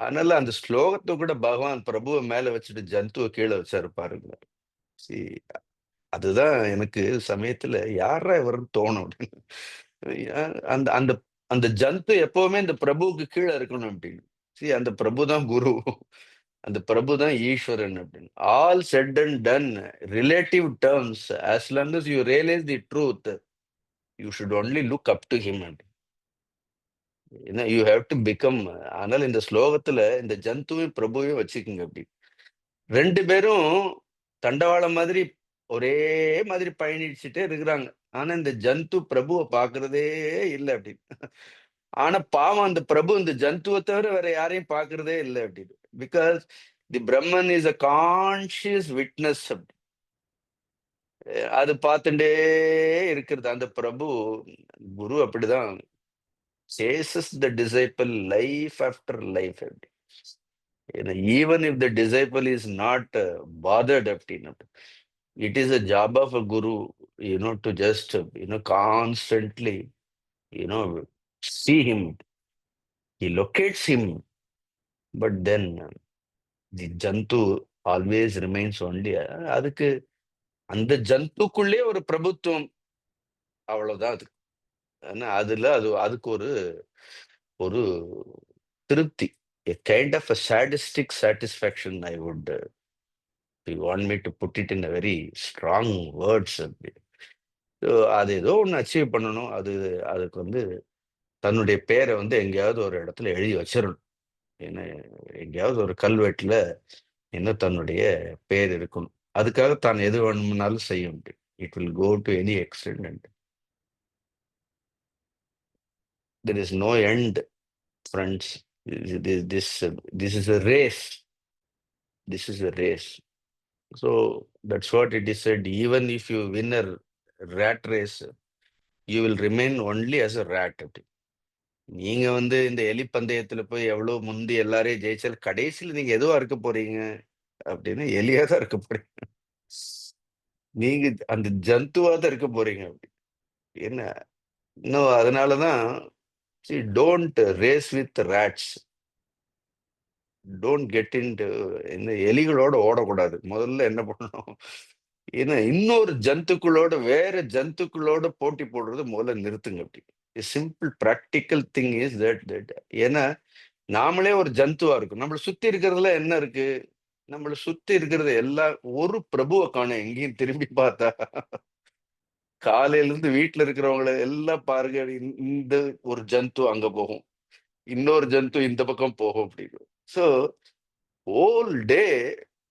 அதனால அந்த ஸ்லோகத்தை கூட பகவான் பிரபுவை மேல வச்சுட்டு ஜந்துவை கீழே வச்சாரு பாருங்க. See, அதுதான் எனக்கு சமயத்துல யாரா இவருன்னு தோணும் அப்படின்னு. அந்த அந்த அந்த ஜந்து எப்பவுமே இந்த பிரபுவுக்கு கீழே இருக்கணும் அப்படின்னு. See, அந்த பிரபு தான் குரு, அந்த பிரபு தான் ஈஸ்வரன் அப்படின்னு. All set and ton, relative terms, as long as you realize the truth, you should only look up to him. ஏன்னா யூ ஹேவ் டு பிகம். அதனால இந்த ஸ்லோகத்துல இந்த ஜந்துவையும் பிரபுவையும் வச்சுக்கோங்க அப்படி. ரெண்டு பேரும் தண்டவாளம் மாதிரி ஒரே மாதிரி பயணிச்சுட்டே இருக்கிறாங்க. ஆனா இந்த ஜந்து பிரபுவை பாக்குறதே இல்லை அப்படின்னு. ஆனா பாவம் அந்த பிரபு இந்த ஜந்துவை தவிர வேற யாரையும் பாக்குறதே இல்லை அப்படின்னு. Because the Brahman is a conscious witness. அது பார்த்துட்டே இருக்கிறது அந்த பிரபு. குரு அப்படிதான் chases the disciple life after life. Even if the disciple is not bothered, it is a job of a guru, to just, constantly, see him. He locates him, but then the Jantu always remains only. அதுக்கு அந்த ஜந்துக்குள்ளே ஒரு பிரபுத்துவம், அவ்வளவுதான் அது. ஆனா அதுக்கு ஒரு ஒரு திருப்தி, a kind of a sadistic satisfaction, I would, if you want me to put it in a very strong words. So, அது ஏதோ ஒன்று அச்சீவ் பண்ணணும். அதுக்கு தன்னுடைய பேரை எங்கேயாவது ஒரு இடத்துல எழுதி வச்சிடணும். ஏன்னா எங்கேயாவது ஒரு கல்வெட்டுல தன்னுடைய பேர் இருக்கணும். அதுக்காக தான் எது வேணும்னாலும் செய்ய முடியும். It will go to any extent and there is no end, friends. This is a race. This is a race. So that's what it is said. Even if you win a rat race, you will remain only as a rat. நீங்க இந்த எலி பந்தயத்துல போய் எவ்வளவு முந்தி எல்லாரையும் ஜெயிச்சாலும் கடைசியில் நீங்க எதுவா இருக்க போறீங்க அப்படின்னு, எலியா தான் இருக்க போறீங்க. நீங்க அந்த ஜந்துவா தான் இருக்க போறீங்க அப்படி. என்ன இன்னும் அதனாலதான் don't race with rates. Don't get in. இந்த எலிகளோட ஓடக்கூடாது. முதல்ல என்ன பண்ணணும், ஏன்னா இன்னொரு ஜந்துக்களோட வேற ஜந்துக்களோட போட்டி போடுறது முதல்ல நிறுத்துங்க அப்படி. Simple practical thing is that. ஏன்னா நாமளே ஒரு ஜந்துவா இருக்கும். நம்மளை சுத்தி இருக்கிறதுல என்ன இருக்கு, நம்மளை சுத்தி இருக்கிறது எல்லாம் ஒரு பிரபுவை காணும். எங்கேயும் திரும்பி பார்த்தா காலையில இருந்து வீட்டுல இருக்கிறவங்கள எல்லாம் பாருங்க, இந்த ஒரு ஜந்து அங்க போகும், இன்னொரு ஜந்து இந்த பக்கம் போகும் அப்படின்னு. So whole day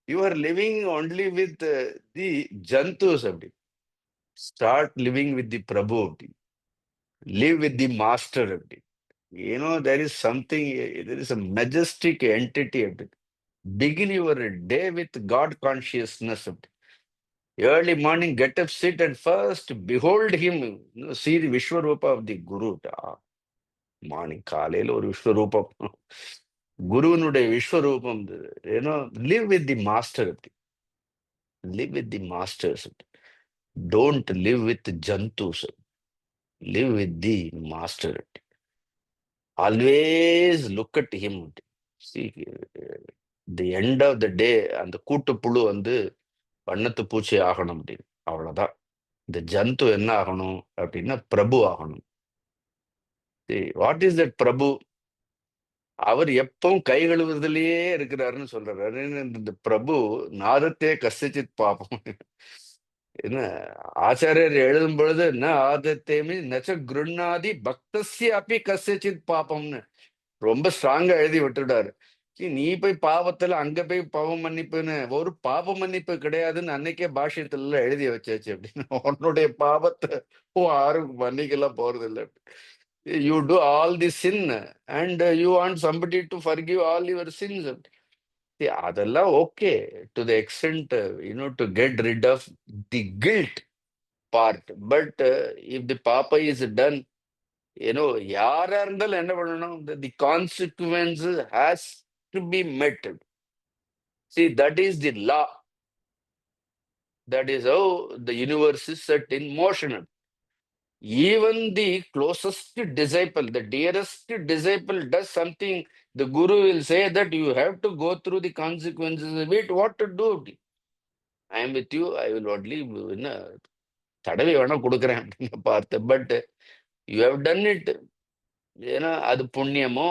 you are living only with the jantus அப்படி. Start living with the prabhu அப்படி. லிவ் வித் தி மாஸ்டர் அப்படி. there is something, there is a majestic entity அப்படி. Begin your day with God consciousness. Early morning, get up, sit, and first behold him. See the Vishwarupa of the Guru. Morning, காலையில ஒரு விஸ்வரூபம், குருவனுடைய விஸ்வரூபம். live with the master. Live with the masters. Don't live with jantus. Live with the master. Always look at him. See, the end of the day, அந்த கூட்டுப்புழு வண்ணத்து பூச்சி ஆகணும் அப்படின்னு. அவ்வளவுதான். இந்த ஜந்து என்ன ஆகணும் அப்படின்னா பிரபு ஆகணும். வாட் இஸ் தட் பிரபு? அவர் எப்பவும் கை கழுவுறதுலயே இருக்கிறாருன்னு சொல்றாரு. இந்த பிரபு நாதத்தே கசிச்சித் பாப்போம். என்ன ஆச்சாரியர் எழுதும் பொழுது என்ன ஆதத்தேமி நச்ச குருநாதி பக்தசிய அப்பி கசிச்சித் பாப்பம்னு ரொம்ப ஸ்ட்ராங்கா எழுதி விட்டுட்டாரு. நீ போய் பாவத்துல அங்க போய் பாவ மன்னிப்புன்னு ஒரு பாவ மன்னிப்பு கிடையாதுன்னு அன்னைக்கே பாஷ்யத்துல எழுதி வச்சாச்சு அப்படின்னு. உன்னுடைய பாவத்தை யாரும் மன்னிக்கலாம் போறது இல்லை. You do all the sin and you want somebody to forgive all your sins. அதெல்லாம் okay to the extent to get rid of the guilt part. But if the papa is done, யாரா இருந்தாலும் என்ன பண்ணணும், the consequence has to be met. See, that is the law. That is how the universe is set in motion. Even the closest disciple, the dearest disciple does something, the guru will say that you have to go through the consequences of it. What to do? I am with you. I will only தடவை வேணா கொடுக்குறேன் அப்படின்னு பார்த்து. But you have done it. ஏன்னா அது புண்ணியமோ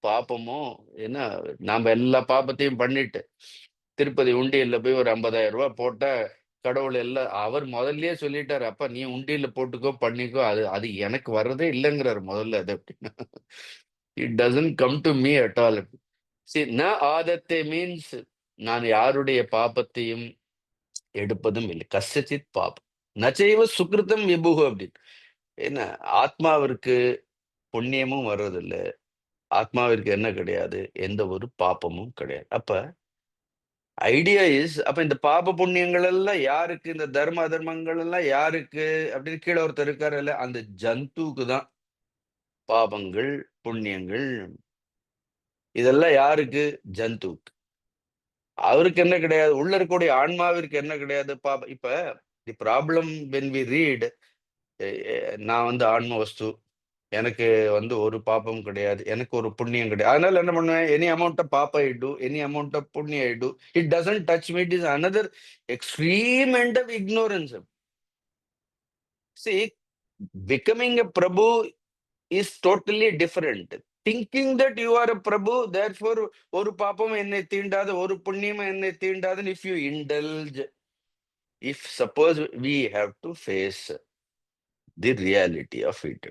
பாப்பமோ, ஏன்னா நாம எல்லா பாப்பத்தையும் பண்ணிட்டு திருப்பதி உண்டியல்ல போய் ஒரு 50,000 ரூபாய் போட்டா கடவுள் எல்லாம் அவர் முதல்லயே சொல்லிட்டாரு, அப்ப நீ உண்டியல்ல போட்டுக்கோ பண்ணிக்கோ, அது அது எனக்கு வர்றதே இல்லைங்கிறாரு முதல்ல. அது அப்படின்னா it doesn't come to me at all. சரி, ந ஆதத்தை மீன்ஸ் நான் யாருடைய பாப்பத்தையும் எடுப்பதும் இல்லை. கசச்சித் பாப்பம் நச்சைவ சுக்கிருத்தம் விபுகு அப்படின்னு. என்ன ஆத்மாவிற்கு புண்ணியமும் வர்றதில்லை, ஆத்மாவிற்கு என்ன கிடையாது, எந்த ஒரு பாப்பமும் கிடையாது. அப்ப ஐடியா இஸ், அப்ப இந்த பாப புண்ணியங்கள் எல்லாம் யாருக்கு, இந்த தர்ம அதர்மங்கள் எல்லாம் யாருக்கு அப்படின்னு கீழே ஒருத்தர் இருக்காரு இல்ல, அந்த ஜந்துக்கு தான் பாபங்கள் புண்ணியங்கள். இதெல்லாம் யாருக்கு? ஜந்துக்கு. அவருக்கு என்ன கிடையாது, உள்ள இருக்கக்கூடிய ஆன்மாவிற்கு என்ன கிடையாது பாபம். இப்ப the problem when we read, நான் ஆன்ம வஸ்து, எனக்கு ஒரு பாப்பம் கிடையாது, எனக்கு ஒரு புண்ணியம் கிடையாது, அதனால என்ன பண்ணுவேன், any amount of papa I do, any amount of punya I do, it doesn't touch me. It is another extreme end of ignorance. See, becoming a Prabhu is totally different. Thinking that you are a Prabhu, therefore ஒரு பாப்பம் என்னை தீண்டாது, ஒரு புண்ணியம் என்னை தீண்டாது. If you indulge, if suppose we have to face the reality of it.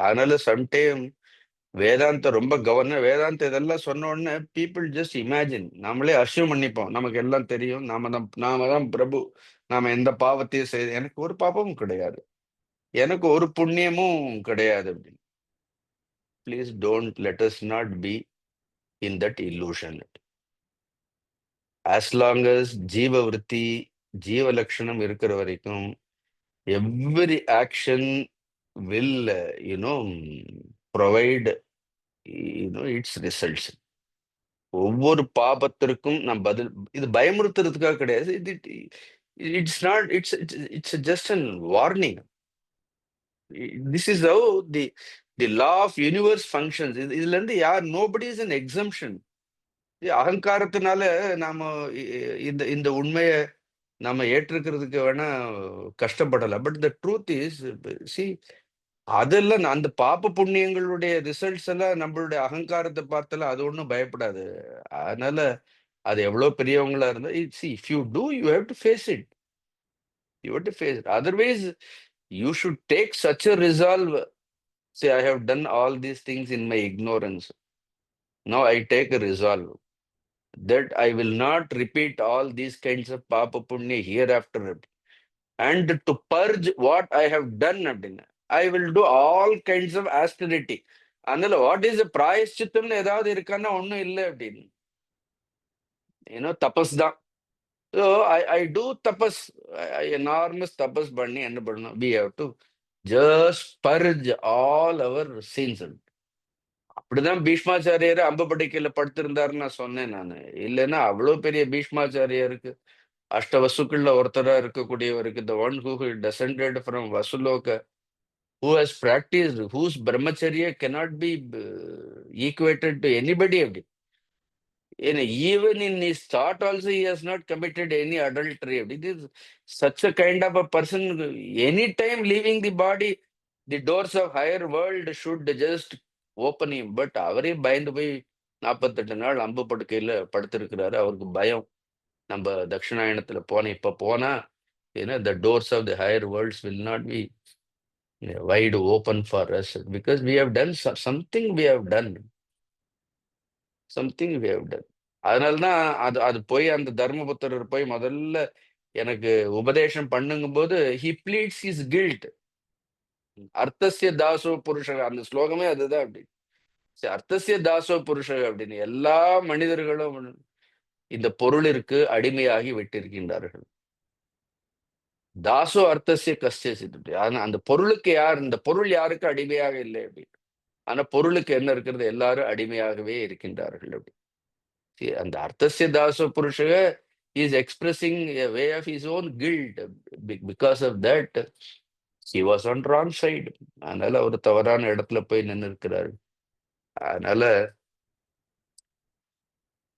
அதனால sometime வேதாந்த ரொம்ப governor, வேதாந்த இதெல்லாம் சொன்ன உடனே பீப்புள் ஜஸ்ட் இமேஜின், நம்மளே அஷ்யூம் பண்ணிப்போம், நமக்கு எல்லாம் தெரியும், நாம தான் பிரபு, நாம எந்த பாவத்தையும் செய்ய, எனக்கு ஒரு பாப்பமும் கிடையாது, எனக்கு ஒரு புண்ணியமும் கிடையாது அப்படின்னு. Please don't let us not be in that illusion. As long as ஜீவ விருத்தி ஜீவ லட்சணம் இருக்கிற வரைக்கும் every action will provide its results. ஒவ்வொரு பாபத்திற்கும் நாம் பதில். இது பயமுறுத்துறதுக்காக கிடையாது. It's not, it's just an warning. This is how the law of universe functions. இதுல இருந்து நோபடி இஸ் அன் எக்ஸம்ஷன். அகங்காரத்தினால நாம இந்த இந்த உண்மையை நாம ஏற்றுக்கிறதுக்கு வேணா கஷ்டப்படலாம். But the truth is, see, அதெல்லாம் அந்த பாப்ப புண்ணியங்களுடைய ரிசல்ட்ஸ் எல்லாம் நம்மளுடைய அகங்காரத்தை பார்த்தாலும் அது ஒன்றும் பயப்படாது. அதனால அது எவ்வளவு பெரியவங்களா இருந்தா, if you do, you have to face it. You have to face it. Otherwise you should take such a resolve. See, I have done all these things in my ignorance. Now I take a resolve that I will not repeat all these kinds of papa punya hereafter. And to purge what I have done, I will do all kinds of austerity. அதனால what is பிராயஷ்சித்தம்னு ஏதாவது இருக்கான்னா ஒன்றும் இல்லை அப்படின்னு. தபஸ் தான். So I two தபஸ், enormous தபஸ் பண்ணி என்ன பண்ணணும், we have to just purge all our sins. அப்படிதான் பீஷ்மாச்சாரியர் அம்பபடிக்கையில படுத்திருந்தாருன்னு நான் சொன்னேன். நான் இல்லைன்னா அவ்வளவு பெரிய பீஷ்மாச்சாரியருக்கு அஷ்ட வசுக்கள்ல ஒருத்தரா இருக்கக்கூடியவருக்கு, the one who descended from Vasuloka, who has practiced, whose brahmacharya cannot be equated to anybody. Even in his thought also, he has not committed any adultery. It is such a kind of a person, anytime leaving the body, the doors of higher world should just open him. But அவரே பயந்து போய் 48 நாள் அம்பு படுக்கையில படுத்திருக்கிறாரு. அவருக்கு பயம், நம்ம தட்சிணாயனத்துல இப்ப போனா the doors of the higher worlds will not be wide open for us, because we have done something. We have done. Something we have done. அதனாலதான் அது அது போய் அந்த தர்மபுத்திரர் போய் முதல்ல எனக்கு உபதேசம் பண்ணுங்கும்போது ஹி ப்ளீட்ஸ் ஹிஸ் கில்ட். அர்த்தசிய தாசோ புருஷ, அந்த ஸ்லோகமே அதுதான். அப்படி அர்த்தசிய தாசோ புருஷ அப்படின்னு எல்லா மனிதர்களும் இந்த பொருளிற்கு அடிமையாகி விட்டிருக்கின்றார்கள். தாசோ அர்த்தசிய கஷ்டித். ஆனா அந்த பொருளுக்கு யார், இந்த பொருள் யாருக்கு அடிமையாக இல்லை அப்படின்னு. ஆனா பொருளுக்கு என்ன இருக்கிறது, எல்லாரும் அடிமையாகவே இருக்கின்றார்கள் அப்படி. அந்த அர்த்தசிய தாசோ புருஷக is expressing a way of his own guilt. Because of that he was on wrong side. அதனால ஒரு தவறான இடத்துல போய் நின்று இருக்கிறாரு. அதனால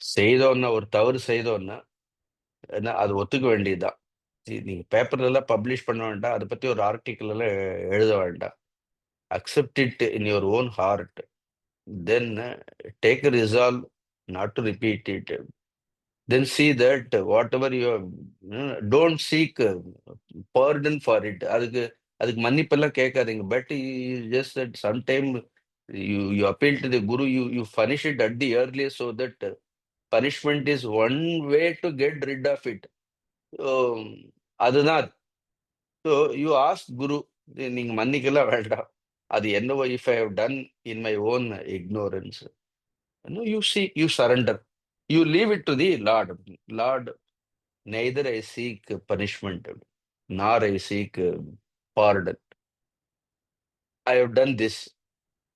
செய்தோன்னா, ஒரு தவறு செய்தோன்னா என்ன, அது ஒத்துக்க வேண்டியதுதான். நீங்க பேப்பர்ல எல்லாம் பப்ளிஷ் பண்ண வேண்டாம், அதை பத்தி ஒரு ஆர்டிக்கல் எல்லாம் எழுத வேண்டாம். Accept it in your own heart. Then take a resolve not to repeat it. Then see that whatever you have, don't seek pardon for it. அதுக்கு அதுக்கு மன்னிப்பெல்லாம் கேட்காதீங்க. But just that sometime you appeal to the guru, you punish it at the earliest, so that punishment is one way to get rid of it. So, அதுதான். So you ask guru, நீங்க மன்னிக்கலாம் வேண்டாம், அது என்னவோ if I have done in my own ignorance, you see you surrender, you leave it to the Lord. Lord, neither I seek punishment nor I seek pardon. I have done this.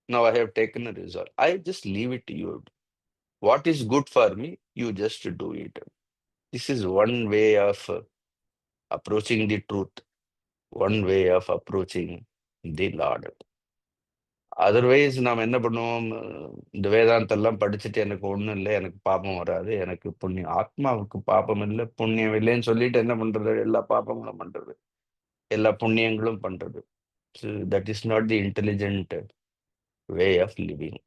Now I have taken a resolve. I just leave it to you. What is good for me, you just do it. This is one way of approaching the truth, one way of approaching the Lord. Otherwise நாம் என்ன பண்ணுவோம், இந்த வேதாந்தம் எல்லாம் படிச்சுட்டு எனக்கு ஒண்ணும் இல்லை, எனக்கு பாபம் வராது, எனக்கு புண்ணியம், ஆத்மாவுக்கு பாபம் இல்லை புண்ணியம் இல்லைன்னு சொல்லிட்டு என்ன பண்றது, எல்லா பாபங்களும் பண்றது, எல்லா புண்ணியங்களும் பண்றது. That is not the intelligent way of living.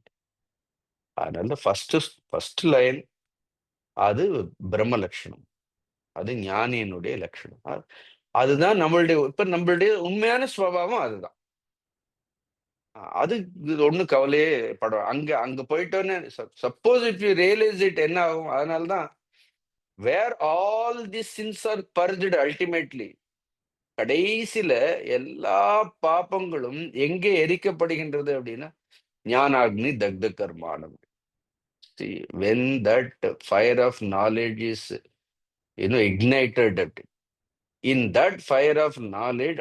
அதனால ஃபர்ஸ்ட் லைன் அது பிரம்ம லட்சணம், அது ஞானியனுடைய லட்சணம். அதுதான் நம்மளுடைய இப்ப நம்மளுடைய உண்மையான ஸ்வபாவம் அதுதான். அது ஒண்ணும் கவலையே படம். அங்க அங்க போயிட்டோன்னு suppose if you realise it என்ன ஆகும், அதனாலதான் where all the sins are purged ultimately, கடைசியில எல்லா பாபங்களும் எங்கே எரிக்கப்படுகின்றது அப்படின்னா ஞானாக்னி தக்த கர்மானம். when that fire of knowledge is ignited, in that fire of knowledge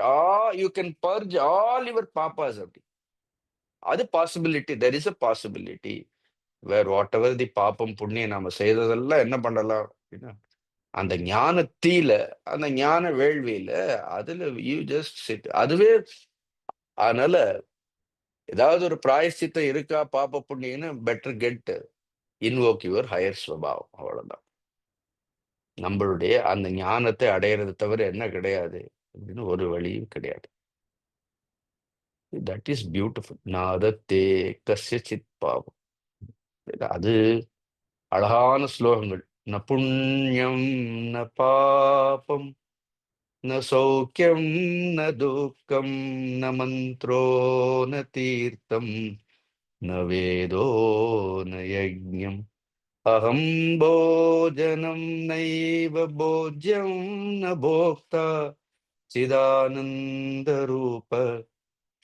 you can purge all your papas. அது possibility, there is a possibility where whatever the papam punyam நாம செய்ததெல்லாம் என்ன பண்ணலாம் அப்படின்னா அந்த ஞான தீல, அந்த ஞான வேள்வியில, அதுல யூ ஜஸ்ட் சிட், அதுவே. அதனால ஏதாவது ஒரு பிராயஷ்சித்தம் இருக்கா பாப்ப புண்ணியம்னு, better get invoke your higher swabhavam. அவ்வளவுதான். நம்மளுடைய அந்த ஞானத்தை அடையிறது தவிர என்ன கிடையாது அப்படின்னு ஒரு வழியும் கிடையாது. That is beautiful. நாதத்தே கஸ்யசித் பாவம். அது அழகான ஸ்லோகங்கள். ந புண்ணியம் ந பாபம் ந சௌக்கியம் ந துக்கம் ந மந்த்ரோ ந தீர்த்தம் ந வேதோ ந யஜ்ஞம் அகம் போஜனம் நைவ போஜ்யம் ந போக்தா சிதானந்த ரூப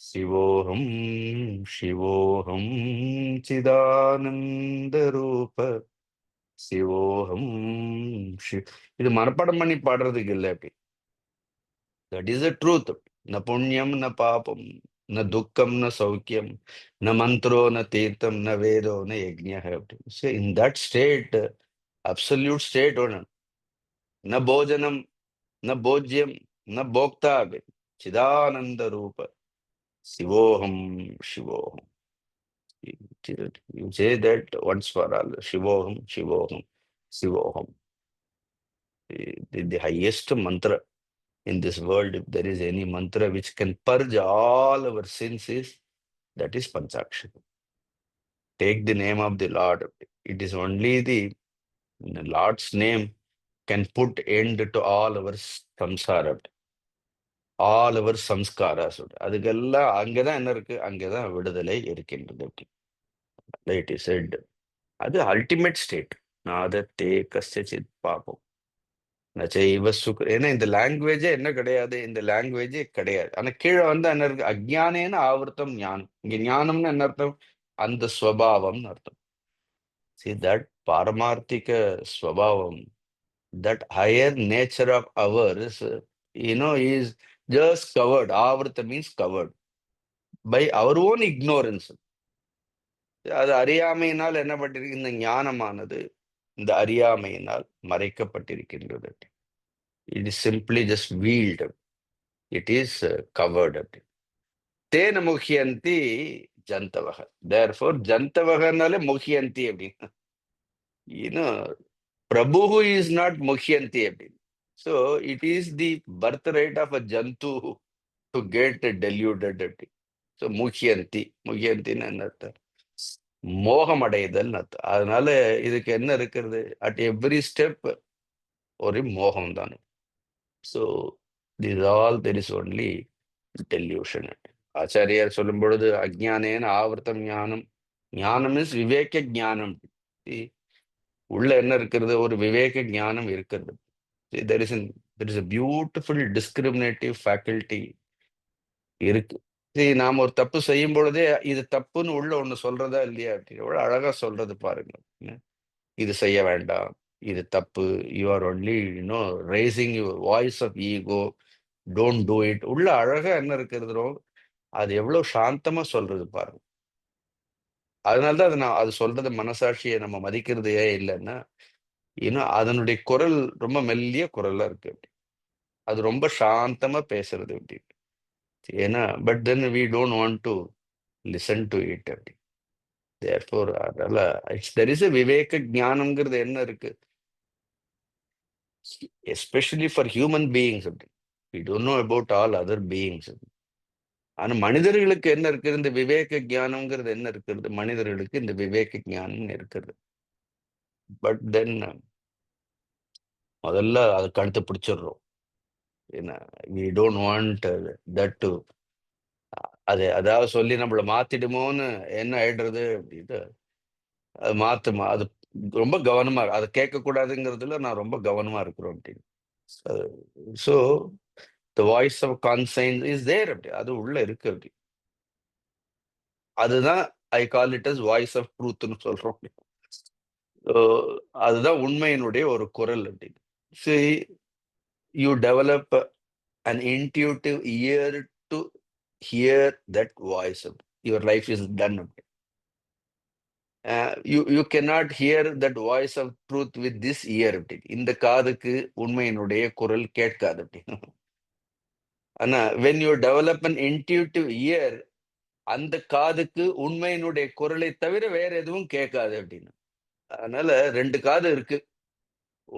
சிவோகம் சிவோகம் சிதானந்த ரூப சிவோகம். இது மனப்பாடம் பண்ணி பாடுறதுக்கு இல்லை. அப்படி தட் இஸ் அ ட்ரூத். ந புண்ணியம் ந பாபம் ந துக்கம் ந சௌக்கியம் ந மந்த்ரோ ந தீர்த்தம் ந வேதோ ந யஜ்ஞ. In that state, absolute state ஒன்று, ந போஜனம் ந போஜ்யம் ந போக்தா, சிதானந்த ரூப சிவோகம் சிவோகம். You say that once for all, Shivoham, Shivoham, Shivoham. The highest mantra in this world, if there is any mantra which can purge all our sins, is that is Panchakshara. Take the name of the Lord. It is only the Lord's name can put end to all our samsara, all our samskaras. அதுக்கெல்லாம் அங்கதான் என்ன இருக்கு, அங்கதான் விடுதலை இருக்கின்றது. It is said, அது ultimate state. நாதத்தே கஸ்யசித் பாபம் நச்சைவ சுக. ஏன்னா இந்த லாங்குவேஜே என்ன கிடையாது, இந்த லாங்குவேஜே கிடையாது. ஆனா கீழே வந்து என்ன இருக்கு, அஜ்ஞானேன ஆவர்த்தம் ஞானம். இங்க ஞானம்னு என்ன அர்த்தம், அந்த ஸ்வபாவம்னு அர்த்தம். See that பாரமார்த்திக ஸ்வபாவம், that higher nature of ours, is just covered. Avrta means covered by our own ignorance. அது அறியாமையினால் என்ன பட்டிருக்கு, இந்த ஞானமானது இந்த அறியாமையினால் மறைக்கப்பட்டிருக்கின்றது. It is simply just veiled, it is covered. தேன முக்கியந்தி ஜந்தவக. தேர்ஃபோர் ஜந்தவகனாலே முக்கியந்தி அப்படின்னு. பிரபு இஸ் நாட் முக்கியந்தி அப்படின்னு. So it is the birthright of a jantu to get deluded அப்படி. ஸோ முக்கியந்தின்னு என்ன அர்த்தம், மோகம் அடைதல் அர்த்தம். அதனால இதுக்கு என்ன இருக்கிறது, அட் எவ்ரி ஸ்டெப் ஒரு மோகம் தான். So this all there is only delusion. ஆச்சாரியார் சொல்லும் பொழுது அஜ்ஞானேன ஆவர்த்தம் ஞானம். ஞானம் இஸ் விவேக ஞானம். உள்ள என்ன இருக்கிறது, ஒரு விவேக ஞானம் இருக்கிறது. There is a beautiful discriminative faculty இருக்கு. நாம் ஒரு தப்பு செய்யும் பொழுதே இது தப்புன்னு உள்ள ஒண்ணு சொல்றதா இல்லையா, எவ்வளவு அழகா சொல்றது பாருங்க. இது செய்ய வேண்டாம், இது தப்பு, you are only raising your voice of ego, don't do it. உள்ள அழகா என்ன இருக்கிறதோ அது எவ்வளவு சாந்தமா சொல்றது பாருங்க. அதனாலதான் அது சொல்றது மனசாட்சியை நம்ம மதிக்கிறது ஏன் இல்லைன்னா, அதனுடைய குரல் ரொம்ப மெல்லிய குரலா இருக்கு அப்படி. அது ரொம்ப சாந்தமா பேசுறது அப்படி. ஏன்னா but then we don't want to listen to it அப்படி. தேர்ஃபோர் அதனால தெர் இஸ் எ விவேக ஞானம்ங்கிறது என்ன இருக்கு, எஸ்பெஷலி ஃபார் ஹியூமன் பீயிங்ஸ் அப்படி. We don't know about all other beings. ஆனா மனிதர்களுக்கு என்ன இருக்குது, இந்த விவேக ஞானம்ங்கிறது என்ன இருக்கிறது, மனிதர்களுக்கு இந்த விவேக ஞானம் இருக்கிறது. பட் தென் முதல்ல அது கழுத்தை பிடிச்சிடுறோம். என்ன, we don't want that to, அது அதாவது சொல்லி நம்மளை மாத்திடுமோன்னு என்ன ஆயிடுறது அப்படின்ட்டு அது அது ரொம்ப கவனமா அதை கேட்கக்கூடாதுங்கிறதுல நான் ரொம்ப கவனமா இருக்கிறோம் அப்படின்னு. So the voice of conscience is there அப்படி, அது உள்ள இருக்கு அப்படி. அதுதான் I call it as voice of ட்ரூத்னு சொல்றோம். So, அதுதான் உண்மையினுடைய ஒரு குரல் அப்படின்னு. See, you develop an intuitive ear to hear that voice. Your life is done. You cannot hear that voice of truth with this ear. இந்த காதுக்கு உண்மையினுடைய குரல் கேட்காது அப்படி. ஆனா when you develop an intuitive ear, அந்த காதுக்கு உண்மையினுடைய குரலை தவிர வேற எதுவும் கேட்காது அப்படின்னு. அதனால ரெண்டு காது இருக்கு.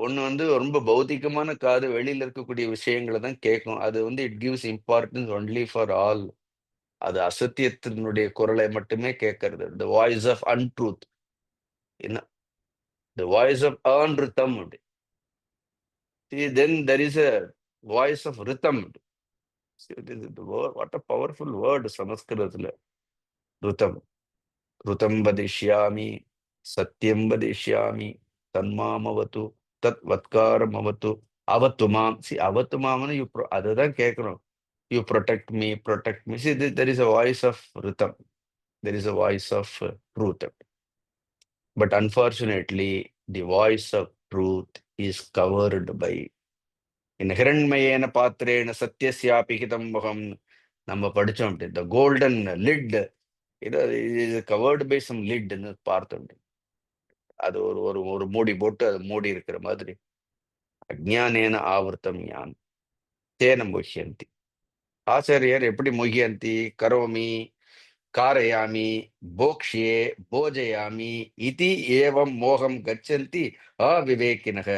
ஒண்ணு வந்து ரொம்ப பௌத்திகமான காது, வெளியில இருக்கக்கூடிய விஷயங்களை தான் கேட்கும். அது வந்து it gives importance only for all. அது அசத்தியத்தினுடைய குரலை மட்டுமே கேட்கறது, த வாய்ஸ் ஆஃப் அன்ட்ரூத். என்ன, த வாய்ஸ் ஆஃப் அன்ருத்தம் அப்படி. Then there is a voice of rhythm. What a powerful word சமஸ்கிருதத்துல, ருதம். ருதம் வதிஷ்யாமி, சத்யம் வதிஷ்யாமி, தன்மாமவது, தத் வத்காரம் அவத்து, அவத்து மாம். சி அவத்து மாம்னு அதுதான் கேட்கணும். You protect me, protect me. See there is a voice of rhythm, there is a voice of truth. But unfortunately the voice of truth is covered by ஹிரண்மயேன பாத்திரேன சத்யஸ்யாபி ஹிதம் முகம். நம்ம படிச்சோம் அப்படி, த கோல்டன் லிட், இது கவர்டு பை சம் லிட்னு பார்த்தோம். அது ஒரு ஒரு ஒரு மூடி போட்டு அது மூடி இருக்கிற மாதிரி. அஜ்ஞானேன ஆவர்த்தம் ஞானம் தேன முஹ்யந்தி. ஆச்சாரியர் எப்படி முஹ்யந்தி, கரோமி, காரயாமி, போக்ஷியே, போஜயாமி இதி ஏவம் மோகம் கச்சந்தி அவிவேகினக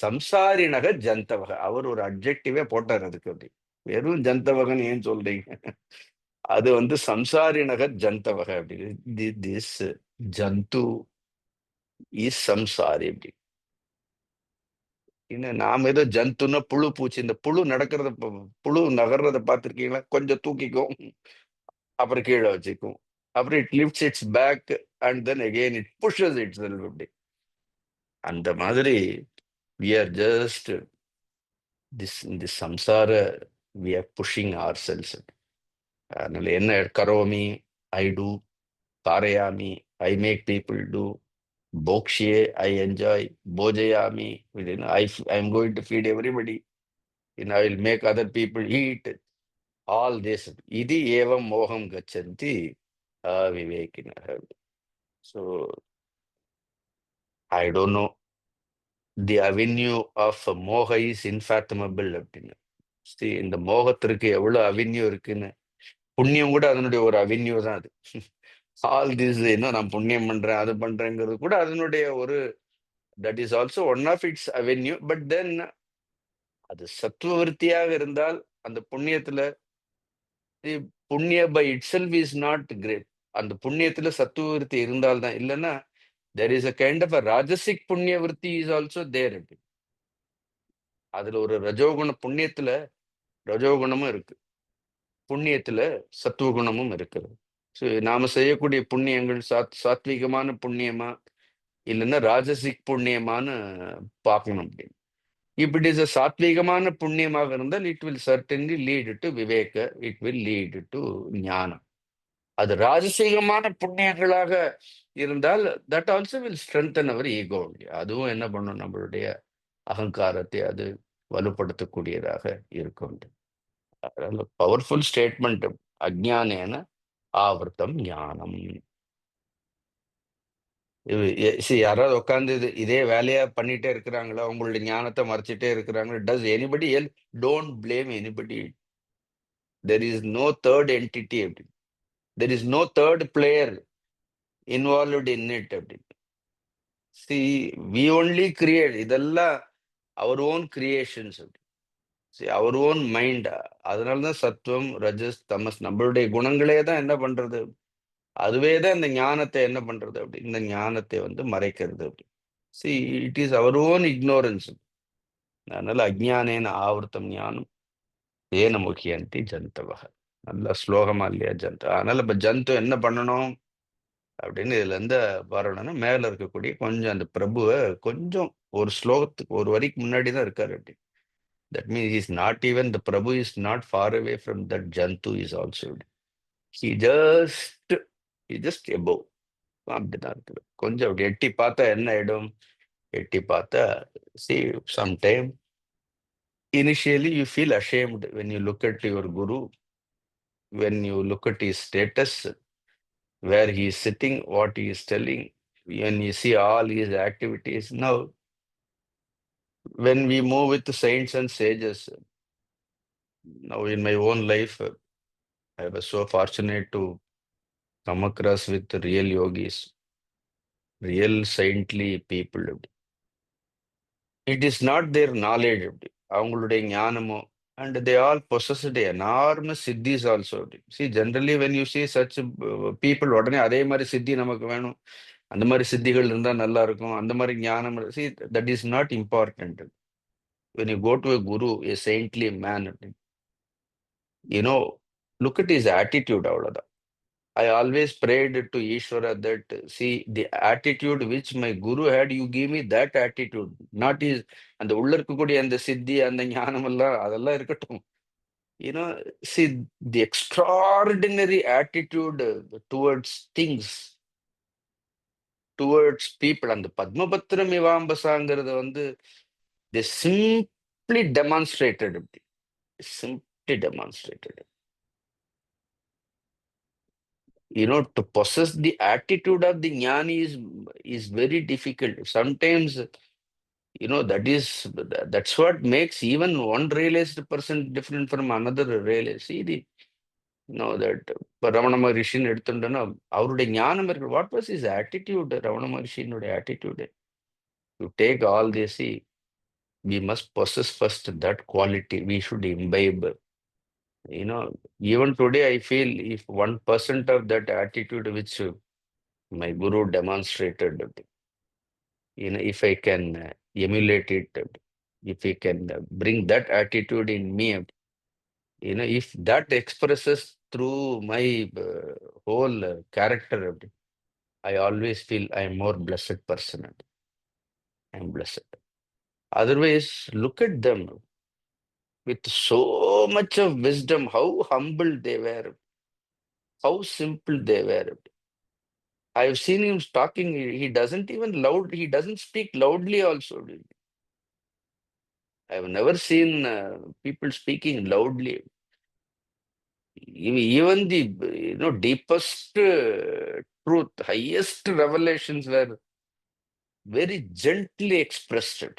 சம்சாரினக ஜந்தவக. அவர் ஒரு அப்ஜெக்டிவே போட்டார் அதுக்கு அப்படி. வெறும் ஜந்தவகன் ஏன் சொல்றீங்க, அது வந்து சம்சாரினக ஜந்தவக அப்படி. திஸ் ஜந்து இஸ் சம்சாரி அப்படி. இன்னும் நாம ஏதோ ஜந்துன்னா புழு பூச்சி, இந்த புழு நடக்கிறத புழு நகர்றத பார்த்துருக்கீங்களா, கொஞ்சம் தூக்கிக்கும் அப்புறம் கீழே வச்சுக்கும். அப்புறம் it lifts its back and then again it pushes itself அப்படி. அந்த மாதிரி we are just this samsara we are pushing ourselves. அதனால என்ன கரோமி ஐ டூ, காரயாமி ஐ மேக் பீப்புள் டூ, போக்ஷியே ஐ என்ஜாய், போஜயாமி I am going to feed everybody, I will make other people eat. All this. Idi evam moham gachanti avivekinaha. So, I don't know. The avenue of moha is infathomable அப்படின்னு. See, இந்த மோகத்திற்கு எவ்வளவு avenue இருக்குன்னு, புண்ணியம் கூட அதனுடைய ஒரு avenue தான் அது. ஆல் திஸ் என்ன நான் புண்ணியம் பண்றேன் அது பண்றேங்கிறது கூட அதனுடைய ஒரு that is also one of its avenue. But then அது சத்துவவருத்தியாக இருந்தால் அந்த புண்ணியத்துல புண்ணிய by itself is not great. அந்த புண்ணியத்துல சத்துவவருத்தி இருந்தால்தான், இல்லைன்னா there is a kind of a rajasic புண்ணிய விருத்தி is also there. அதுல ஒரு ரஜோகுண புண்ணியத்துல ரஜோகுணமும் இருக்கு, புண்ணியத்துல சத்துவகுணமும் இருக்குது. ஸோ நாம செய்யக்கூடிய புண்ணியங்கள் சாத்வீகமான புண்ணியமா இல்லைன்னா ராஜசிக் புண்ணியமான பார்க்கணும் அப்படின்னு. If it is a சாத்வீகமான புண்ணியமாக இருந்தால் it will certainly lead to viveka, it will lead to gnanam. அது ராஜசீகமான புண்ணியங்களாக இருந்தால் that also will strengthen our ego. அதுவும் என்ன பண்ணும், நம்மளுடைய அகங்காரத்தை அது வலுப்படுத்தக்கூடியதாக இருக்கும். அதனால பவர்ஃபுல் ஸ்டேட்மெண்ட், அஜ்ஞானேன ஆவர்த்தம் ஞானம். யாராவது உட்காந்து இதே வேலையா பண்ணிட்டே இருக்கிறாங்களா, உங்களுடைய ஞானத்தை மறைச்சிட்டே இருக்கிறாங்களா? டஸ் எனிபடி எல் don't blame anybody. There is no third entity அப்படி, there is no third player involved in it அப்படி. See, we only create. இதெல்லாம் our own creations அப்படி. See, our own mind. அதனாலதான் சத்துவம் ரஜஸ் தமஸ் நம்மளுடைய குணங்களே தான் என்ன பண்றது, அதுவே தான் இந்த ஞானத்தை என்ன பண்றது அப்படி, இந்த ஞானத்தை மறைக்கிறது அப்படி. See, it is our own ignorance. அதனால அஜ்ஞானேன ஆவர்த்தம் ஞானம் ஏன முக்கியந்தி ஜந்தவக. நல்ல ஸ்லோகமா இல்லையா ஜந்து? அதனால இப்ப ஜந்து என்ன பண்ணணும் அப்படின்னு இதுல இருந்து வரணும்னா மேல இருக்கக்கூடிய கொஞ்சம் அந்த பிரபுவை கொஞ்சம் ஒரு ஸ்லோகத்துக்கு ஒரு வரிக்கு முன்னாடி தான் இருக்காரு அப்படி. That means is not even the prabhu is not far away from that jantu is also. He just above அப்படிதான் இருக்குது. கொஞ்சம் அப்படி எட்டி பார்த்தா என்ன ஆயிடும், எட்டி பார்த்தா see sometime initially you feel ashamed when you look at your guru, when you look at his status, where he is sitting, what he is telling, when you see all his activities. Now, when we move with the saints and sages, now in my own life, I was so fortunate to come across with real yogis, real saintly people. It is not their knowledge, அவங்களுடைய ஞானமோ, and they all possessed enormous siddhis also. See, generally when you see such people, உடனே அதே மாதிரி சித்தி நமக்கு வேணும், அந்த மாதிரி சித்திகள் இருந்தா நல்லா இருக்கும், அந்த மாதிரி ஞானம். See, that is not important. When you go to a guru, a saintly man, look at his attitude. அவ்வளவுதான். I always prayed to Ishvara that, see, the attitude which my guru had, you give me that attitude, not his. அந்த உள்ள இருக்கக்கூடிய அந்த சித்தி அந்த ஞானம் எல்லாம் அதெல்லாம் இருக்கட்டும். See, the extraordinary attitude towards things, towards people. அந்த பத்மபத்திரம் இவாம்பசாங்கிறது they simply demonstrated. Simply demonstrated. To possess the attitude of the jnani is very difficult. Sometimes, that's what makes even one realized person different from another realized. See, that Ramana Maharishi எடுத்துட்டோம்னா அவருடைய ஞானம் இருக்கு. What was his attitude? Ramana Maharishi attitude. To take all this, see, we must possess first that quality. We should imbibe. Even today, I feel if 1% of that attitude which my guru demonstrated, if I can emulate it, if I can bring that attitude in me, if that expresses through my whole character அப்படி I always feel I am more blessed person. I am blessed. Otherwise, look at them with so much of wisdom, how humble they were, how simple they were. I've seen him talking, he doesn't even loud, he doesn't speak loudly also. I've never seen people speaking loudly. Even the deepest truth, highest revelations were very gently expressed.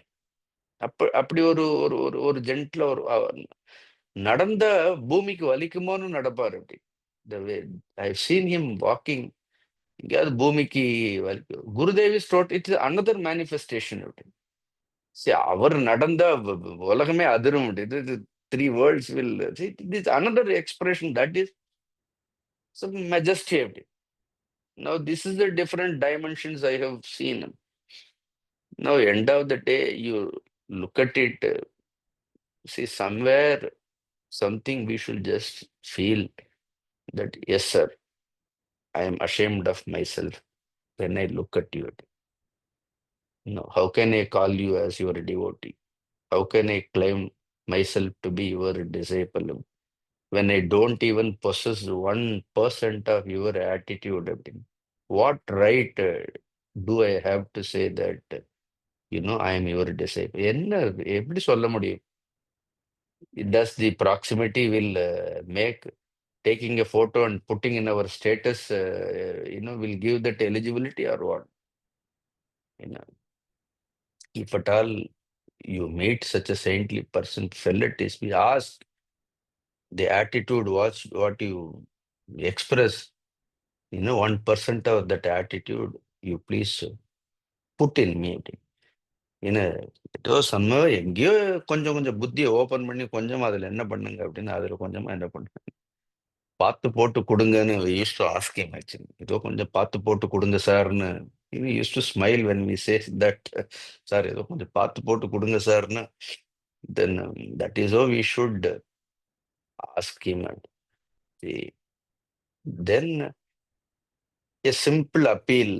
அப்படி ஒரு ஒரு ஒரு ஒரு ஜென்ட்ல ஒரு நடந்த பூமிக்கு வலிக்குமோன்னு நடப்பாரு அப்படி. The way I've seen him walking, எங்கேயாவது பூமிக்கு வலிக்கும். Gurudev is it's another manifestation அப்படி. See, அவர் நடந்த உலகமே அதிரும் அப்படி. இது three world's will is another expression that is majesty அப்படி. Now this is the different dimensions I have seen. Now end of the day you look at it, see somewhere something we should just feel that yes sir, I am ashamed of myself when I look at you. No, how can I call you as your devotee? How can I claim myself to be your disciple when I don't even possess 1% of your attitude? What right do I have to say that I am your disciple? என்ன எப்படி சொல்ல முடியும்? Does the proximity will make taking a photo and putting in our status, will give that eligibility or what? You know, if at all you meet such a saintly person, fell at his feet, ask the attitude, what you express, 1% of that attitude, you please put in me. ஏன்னா ஏதோ எங்கேயோ கொஞ்சம் கொஞ்சம் புத்தியை open பண்ணி கொஞ்சம் அதுல என்ன பண்ணுங்க அப்படின்னு அதுல கொஞ்சமா என்ன பண்ணுங்க பார்த்து போட்டு கொடுங்கன்னு used to ask him actually. ஏதோ கொஞ்சம் பார்த்து போட்டு கொடுங்க சார்னு used to smile when we say that. Sir ஏதோ கொஞ்சம் பார்த்து போட்டு கொடுங்க சார்னு then that is oh we should ask him. Then a simple appeal,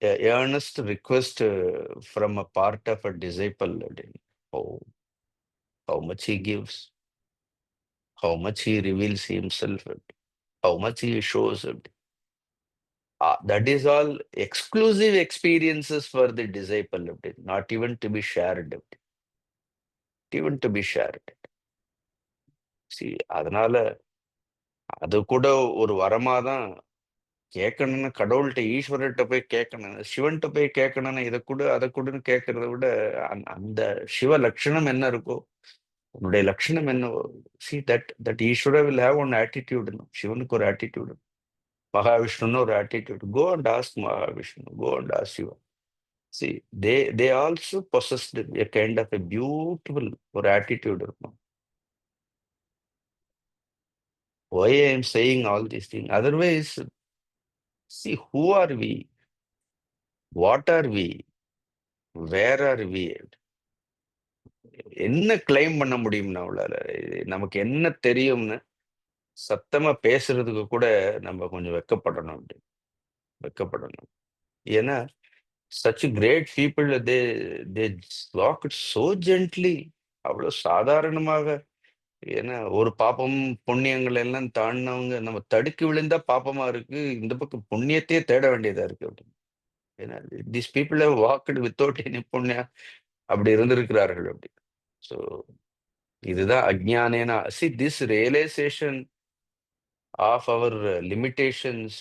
a earnest request from a part of a disciple. How much he gives, how much he reveals himself, how much he shows. That is all exclusive experiences for the disciple, not even to be shared. Even to be shared. See, அதனால அது கூட ஒரு வரமாதான். கேட்கணும்னு கடவுள்கிட்ட ஈஸ்வரர்கிட்ட போய் கேட்கணும், சிவன்கிட்ட போய் கேட்கணும்னா இதை கூட அதை கூடன்னு கேட்கறத விட அந்த சிவ லட்சணம் என்ன இருக்கோ, உன்னுடைய லட்சணம் என்னவோ, see that that Ishwara will have one attitude. சிவனுக்கு ஒரு ஆட்டிடியூட், மகாவிஷ்ணுன்னு ஒரு attitude. Go and ask Mahavishnu, go and ask Shiva. See they also possessed a kind of a beautiful ஒரு ஆட்டிடியூட் இருக்கும். Why I am saying all these things? Otherwise, see, who are we? What are we? Where are we? என்ன claim பண்ண முடியும்னா அவளால? நமக்கு என்ன தெரியும்னு சத்தமா பேசுறதுக்கு கூட நம்ம கொஞ்சம் வெக்கப்படணும். வெக்கப்படணும். ஏன்னா such great people, they walk so gently, அவ்வளவு சாதாரணமாக. ஏன்னா ஒரு பாப்பம் புண்ணியங்கள் எல்லாம் தாண்டினவங்க நம்ம தடுக்கி விழுந்தா பாப்பமா இருக்கு, இந்த பக்கம் புண்ணியத்தையே தேட வேண்டியதா இருக்கு அப்படின்னு. ஏன்னா these people have walked without any புண்ணியா அப்படி இருந்திருக்கிறார்கள் அப்படி. ஸோ இதுதான் அஜ்ஞானேனா. see this realization of our limitations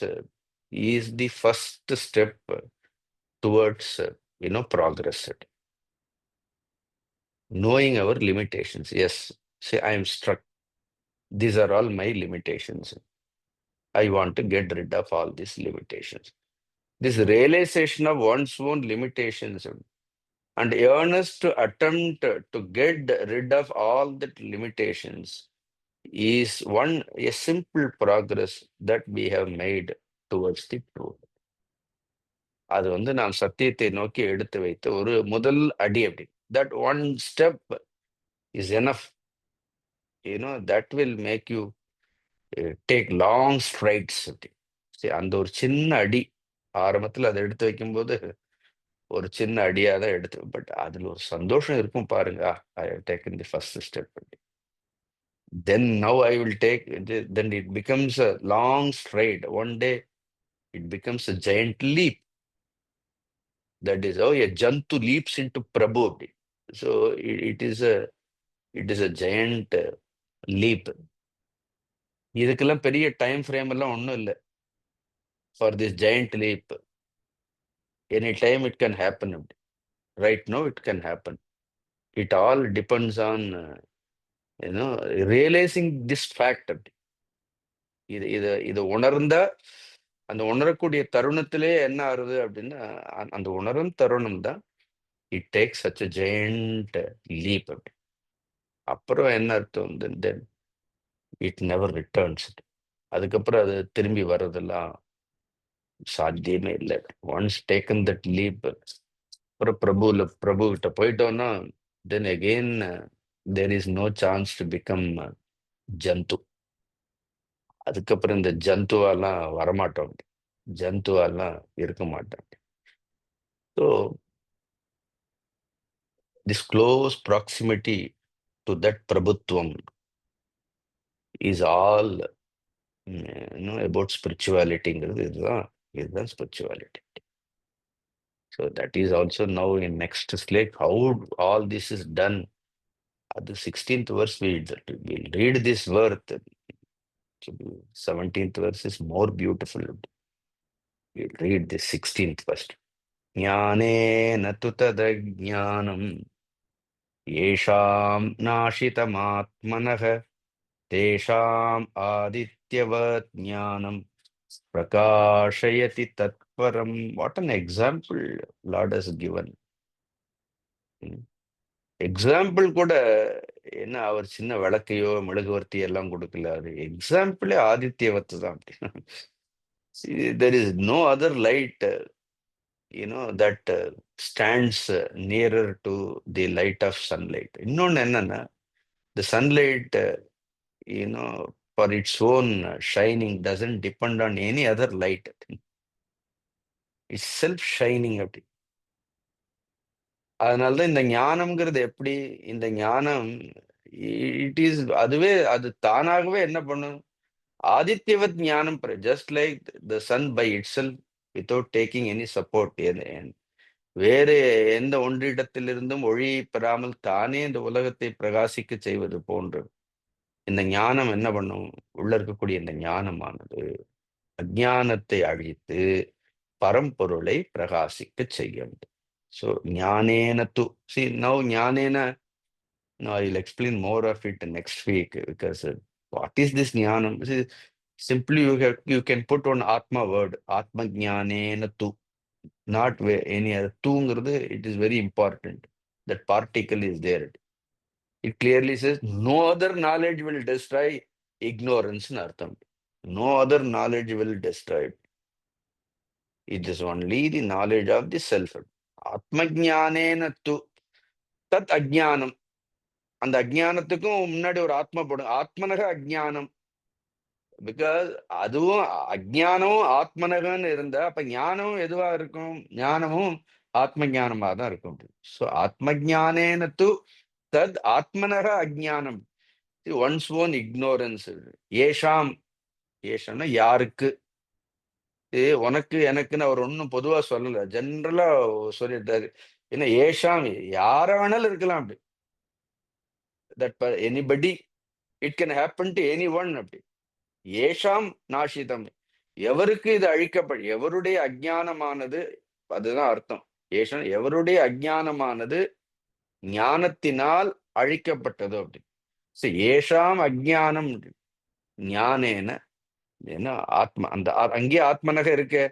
is the first step towards progress. Knowing our limitations. Yes, say I am struck, these are all my limitations, I want to get rid of all these limitations. This realization of one's own limitations and earnest attempt to get rid of all the limitations is a simple progress that we have made towards the truth. அது நாம் சத்தியத்தை நோக்கி எடுத்து வைத்த ஒரு முதல் அடி அப்படி. That one step is enough. That will make you take long straights அப்படி. சரி, அந்த ஒரு சின்ன அடி ஆரம்பத்தில் அதை எடுத்து வைக்கும்போது ஒரு சின்ன அடியாக தான் எடுத்து, பட் அதில் ஒரு சந்தோஷம் இருக்கும் பாருங்க. I have taken the first step. Then now I will take, then it becomes a long stride. One day it becomes a giant leap. That is a jantu leaps into Prabhu அப்படி. So it is a it is a giant leap. இதுக்கெல்லாம் பெரிய time frame எல்லாம் ஒன்றும் இல்லை. For this giant leap any time it can happen. Right no it can happen. It all depends on realising this fact அப்படி. இது உணர்ந்த அந்த உணரக்கூடிய தருணத்திலே என்ன ஆகுது அப்படின்னா, அந்த உணரும் தருணம் தான் it takes such a giant leap அப்படி. அப்புறம் என்ன அர்த்தம், தென் இட் நெவர் ரிட்டர்ன்ஸ். அதுக்கப்புறம் அது திரும்பி வர்றதெல்லாம் சாத்தியமே இல்லை. ஒன்ஸ் டேக்கன் தட் லீப், அப்புறம் பிரபு கிட்ட போயிட்டோம்னா then again there is no chance to become jantu. அதுக்கப்புறம் இந்த ஜந்துவாலாம் வரமாட்டோம், ஜந்துவாலாம் இருக்க மாட்டோம். So this close proximity to that prabhutvam is all about ஸ்பிரிச்சுவாலிட்டிங்கிறது. இதுதான் spirituality. So that is also now in next shloka how all this is done. அது 16th verse we'll read this verse. 17th verse is more beautiful. We'll read this 16th verse. ज्ञानेन तु तदज्ञानम् येषां नाशितमात्मनः तेषाम् आदित्यवत् ज्ञानं प्रकाशयति तत्परम्. What an example Lord has given. Example கூட என்ன, அவர் சின்ன விளக்கையோ மெழுகுவர்த்தி எல்லாம் கொடுக்கல. அது எக்ஸாம்பிளே ஆதித்யவத்து தான். There is no other light that stands nearer to the light of sunlight. இன்னொன்னு என்னன்னா, the sunlight for its own shining doesn't depend on any other light. It's self shining அப்படி. அதனாலதான் இந்த ஞானம்ங்கிறது எப்படி, இந்த ஞானம் அது தானாகவே என்ன பண்ணும், ஆதித்யவத் ஞானம். Just like the sun by itself without taking any support. வேறு எந்த ஒன்றிடத்திலிருந்தும் ஒளி பெறாமல் தானே இந்த உலகத்தை பிரகாசிக்க செய்வது போன்று இந்த ஞானம் என்ன பண்ணும், உள்ள இருக்கக்கூடிய இந்த ஞானமானது அஜானத்தை அழித்து பரம்பொருளை பிரகாசிக்க செய்யும். So, jnanena tu. See, now jnanena, no, I'll explain more of it next week, because what is this jnanam? See, simply you can put on atma word, atma jnanena tu, not any other. Tu, it is very important. That particle is there. It clearly says no other knowledge will destroy ignorance in artham. No other knowledge will destroy it. It is only the knowledge of the self. ஆத்மஜானேன து தத் அஜானம். அந்த அஜானத்துக்கும் முன்னாடி ஒரு ஆத்மா போடும், ஆத்மனக அஜானம். Because அதுவும் அஜானமும் ஆத்மனகன்னு இருந்தா அப்ப ஞானமும் எதுவா இருக்கும், ஞானமும் ஆத்ம ஞானமா தான் இருக்கும். ஸோ ஆத்மஜானேன து தத் ஆத்மனக அஜானம், ஒன்ஸ் ஓன் இக்னோரன்ஸ். ஏஷாம், ஏஷம்னா யாருக்கு, உனக்கு எனக்குன்னு அவர் ஒன்றும் பொதுவா சொல்லல, ஜென்ரலா சொல்லிட்டாரு. ஏன்னா ஏஷாம் யார வேணாலும் இருக்கலாம் அப்படி. That anybody, it can happen to any one அப்படி. ஏஷாம் நாஷிதம், எவருக்கு இது அழிக்கப்படும், எவருடைய அஜானமானது, அதுதான் அர்த்தம். ஏஷம் எவருடைய அஜானமானது ஞானத்தினால் அழிக்கப்பட்டதோ அப்படி. ஏஷாம் அஜானம் ஞானேன, ஏன்னா ஆத்மா, அந்த அங்கேயே ஆத்மனக இருக்கு.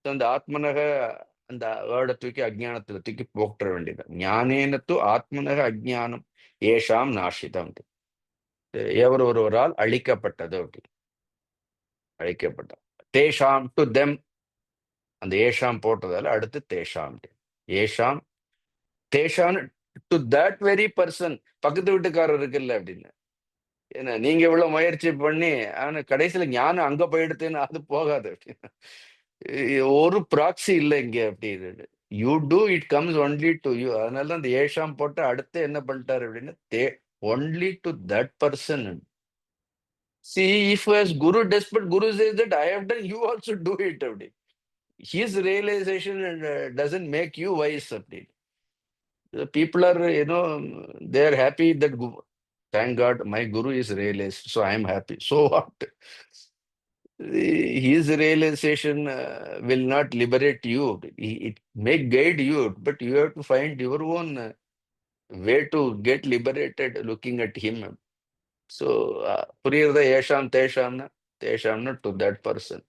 அந்த ஆத்மனக அந்த வேர்டை தூக்கி அஜானத்துல தூக்கி போட்டுற வேண்டியது. ஞானேனத்து ஆத்மனக அஜானம் ஏஷாம் நாஷிதம், எவர் ஒருவரால் அழிக்கப்பட்டது அப்படி. அழிக்கப்பட்ட தேஷாம் டு தெம், அந்த ஏஷாம் போட்டதால அடுத்து தேஷாம். ஏஷாம் தேஷாம் டு தட் வெரி பர்சன், பக்கத்து வீட்டுக்காரர் இருக்குல்ல அப்படின்னு. ஏன்னா நீங்க இவ்வளவு முயற்சி பண்ணி ஆனா கடைசியில ஞானம் அங்க போயிடுதுன்னு அது போகாது அப்படின்னு. ஒரு ப்ராக்சி இல்லை இங்க அப்படின்னு. You do it comes only to you. அதனால தான் அந்த ஏஷாம் போட்டு அடுத்து என்ன பண்ணிட்டாரு அப்படின்னா only to that person. See if as Guru desperate Guru says that I have done, you also do it அப்படி. His realization doesn't make you wise அப்படி. The people are, they are happy that thank God my guru is realized, so I am happy. So what? His realization will not liberate you. It may guide you, but you have to find your own way to get liberated looking at him. So, Puriyarda Yesham Teshamna, Teshamna to that person.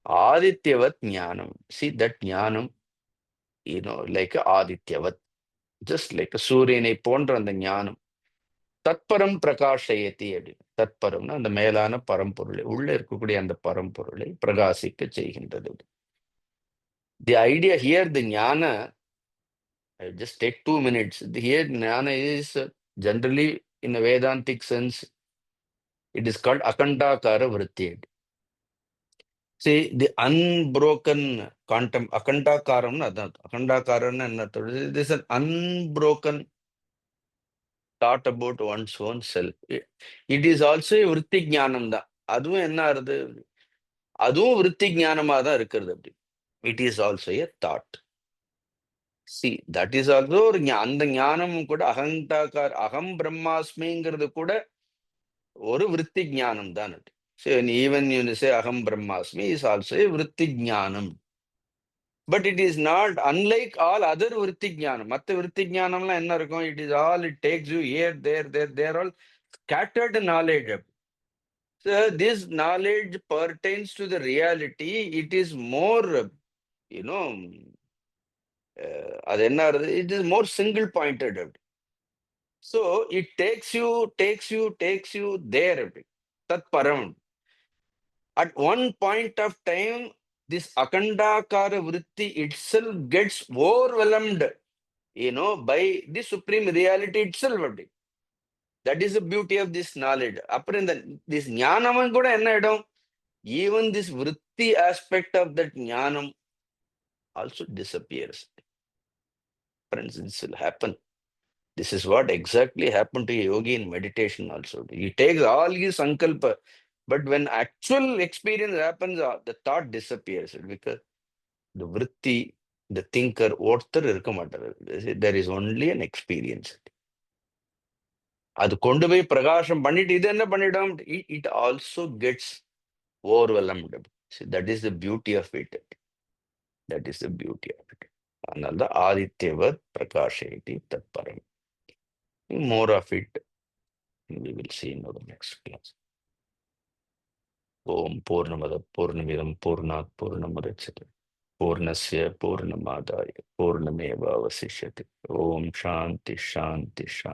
Adityavat Jnanam. See that Jnanam, like a Adityavat, just like a Suryanai போன்ற அந்த ஞானம் தத்பரம் பிரகாஷயதி அப்படின்னு. தத்பரம்னா அந்த மேலான பரம்பொருளை, உள்ள இருக்கக்கூடிய அந்த பரம்பொருளை பிரகாசிக்க செய்கின்றது. தி ஐடியா ஹியர், தி ஞான, just take 2 minutes. Here ஞான is generally in a Vedantic sense, it is called akandakara vritti. See, the unbroken quantum, akandakaramna adan. Akandakaramna enna அர்த்தம்? This is an unbroken thought about one's own self. It is also a விருத்தி ஞானம் தான். அதுவும் என்ன ஆறுது? அதுவும் விருத்தி ஞானமா தான் இருக்கிறது அப்படி. It is also a thought. See that is also ஒரு அந்த ஞானமும் கூட அகம் பிரம்மாஸ்மிங்கிறது கூட ஒரு விருத்தி ஞானம் தான். ஈவன் யூ சே அகம் பிரம்மாஸ்மி is also a vritti gnanam. But it is not unlike all other vritti gnanam. மற்ற விருத்தி ஞானம்லாம் என்ன இருக்கும்? It is all, it takes you here there all scattered knowledge. So this knowledge pertains to the reality. It is more, அது என்ன ஆகுது? It is more single pointed. So it takes you there. Tat param. At one point of time, this akandakara vritti itself gets overwhelmed, by the supreme reality itself. That is the beauty of this knowledge. அப்புறம் this ஞானமும் கூட என்ன இடம்? Even this vritti aspect of that ஞானம் also disappears. Friends, this will happen. This is what exactly happened to a yogi in meditation also. He takes all his sankalpa, but when actual experience happens, the thought disappears because the vritti, the thinker, ஒருத்தர் இருக்க மாட்டார். There is only an experience. அது கொண்டு போய் பிரகாசம் பண்ணிட்டு இது என்ன பண்ணிடும்? It also gets overwhelmed. See, that is the beauty of it. That is the beauty of it. அதனால தான் ஆதித்யவத் பிரகாஷயதி தத்பரம். More of it we will see in our next class. Om Purnamada Purnamidam Purnat Purnamudachyate Purnasya Purnamadaya Purnameva Vasishyate. Om Shanti Shanti Shanti.